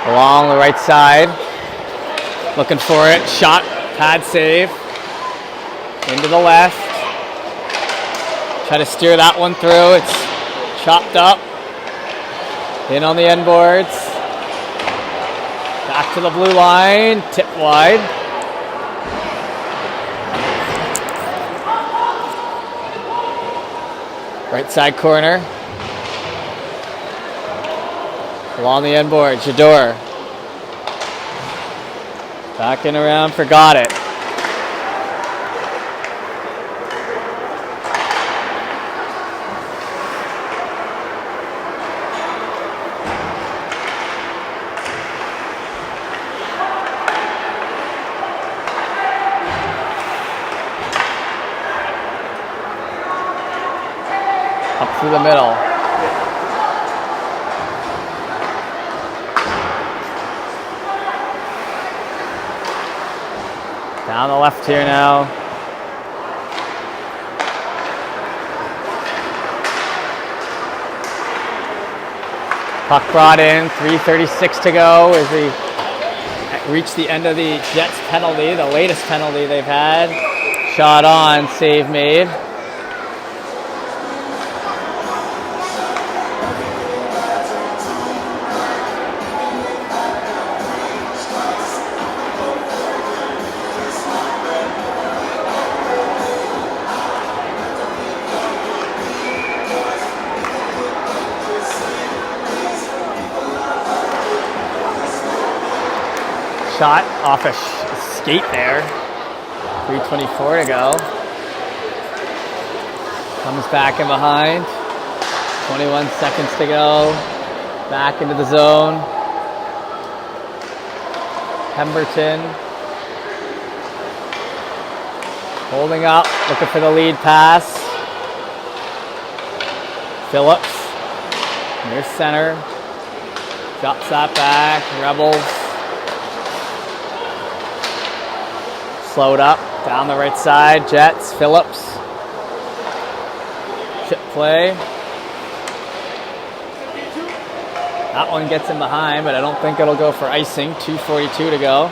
Along the right side, looking for it, shot, pad save, into the left, try to steer that one through, it's chopped up, in on the end boards, back to the blue line, tip wide. Right side corner. Along the end board, Jador. Backing around, forgot it. Up through the middle. Down the left here now. Puck brought in, 3:36 to go as we reach the end of the Jets penalty, the latest penalty they've had. Shot on, save made. Shot off a skate there. 3:24 to go. Comes back in behind. 21 seconds to go. Back into the zone. Pemberton. Holding up, looking for the lead pass. Phillips. Near center. Drops that back. Rebels. Slowed up, down the right side, Jets, Phillips. Chip play. That one gets in behind, but I don't think it'll go for icing. 2:42 to go.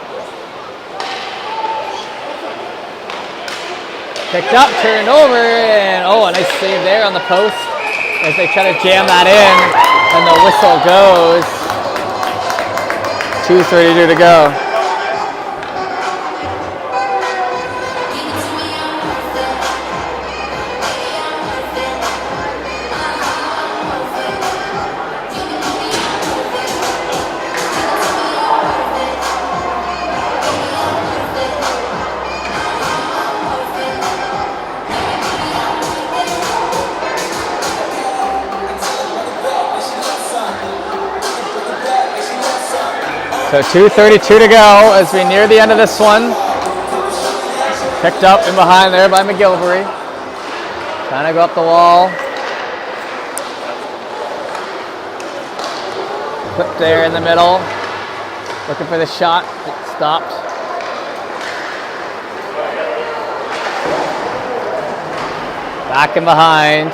Picked up, turned over, and a nice save there on the post as they try to jam that in, and the whistle goes. 2:32 to go. So 2:32 to go as we near the end of this one. Picked up in behind there by McGillivray. Trying to go up the wall. Clip there in the middle. Looking for the shot. It stopped. Back in behind.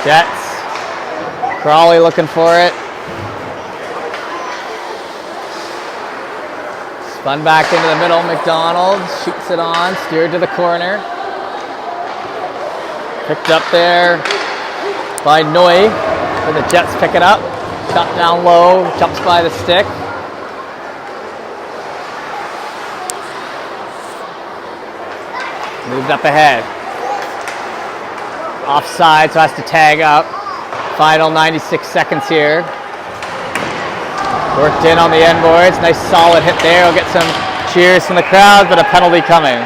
Jets. Crawley looking for it. Spun back into the middle, McDonald shoots it on, steered to the corner. Picked up there by Noy, for the Jets pick it up. Shot down low, jumps by the stick. Moved up ahead. Offside, so has to tag up. Final 96 seconds here. Worked in on the end boards. Nice solid hit there. We'll get some cheers from the crowd, but a penalty coming.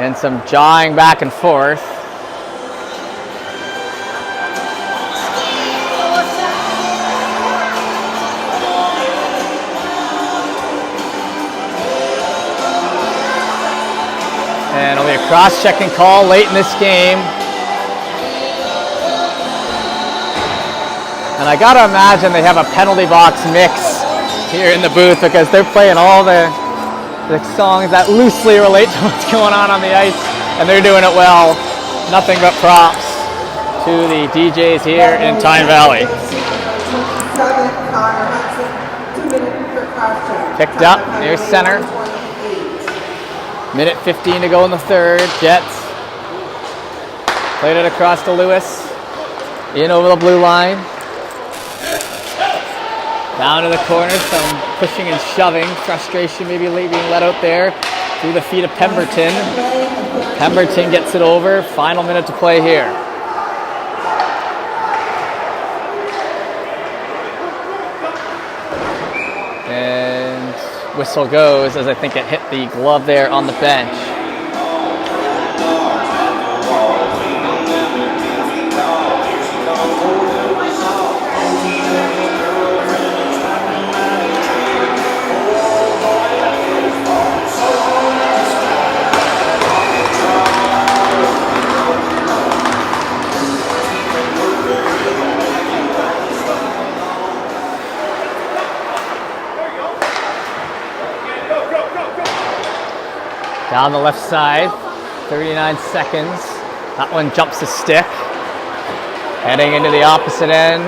And some jawing back and forth. And it'll be a cross-checking call late in this game. And I gotta imagine they have a penalty box mix here in the booth because they're playing all the songs that loosely relate to what's going on the ice, and they're doing it well. Nothing but props to the DJs here in Tyne Valley. Picked up near center. Minute 15 to go in the third. Jets played it across to Lewis. In over the blue line. Down to the corner. Some pushing and shoving. Frustration maybe being let out there. Through the feet of Pemberton. Pemberton gets it over. Final minute to play here. And whistle goes as I think it hit the glove there on the bench. Down the left side, 39 seconds. That one jumps the stick. Heading into the opposite end.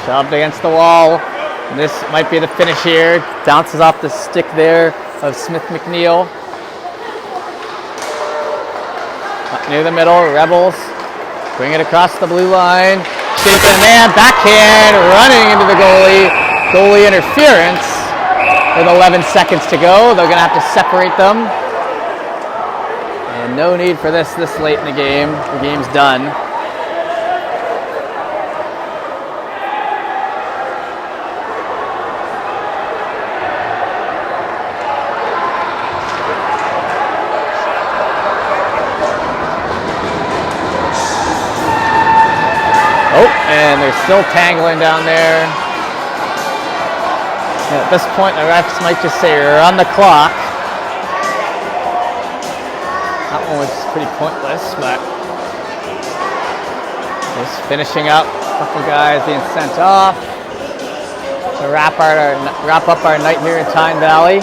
Shoved against the wall. This might be the finish here. Bounces off the stick there of Smith McNeil. Up near the middle, Rebels bring it across the blue line. Shaping a man, backhand, running into the goalie. Goalie interference with 11 seconds to go. They're going to have to separate them. And no need for this late in the game. The game's done. Oh, and they're still tangling down there. And at this point, the refs might just say, run the clock. That one was pretty pointless, but just finishing up. A couple guys being sent off to wrap up our night here in Tyne Valley.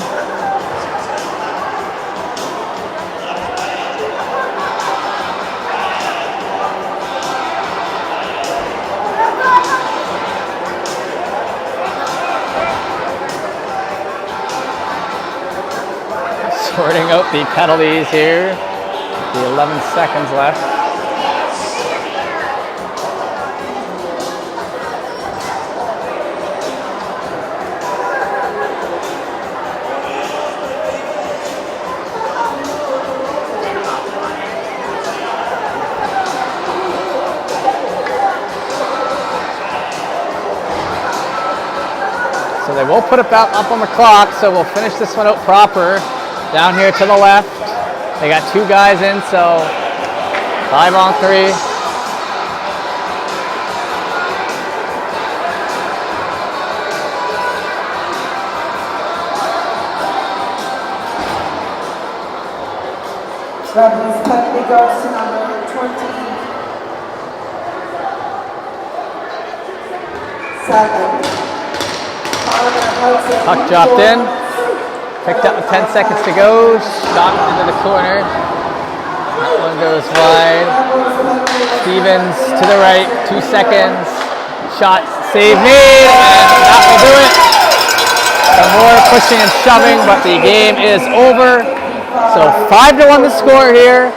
Sorting out the penalties here. The 11 seconds left. So they will put it back up on the clock, so we'll finish this one out proper. Down here to the left, they got two guys in, so 5-on-3. Rebels penalty goes to number 27. Puck dropped in. Picked up with 10 seconds to go. Shot into the corner. That one goes wide. Stevens to the right. 2 seconds. Shot. Save made. And that will do it. Some more pushing and shoving, but the game is over. So 5-1 the score here.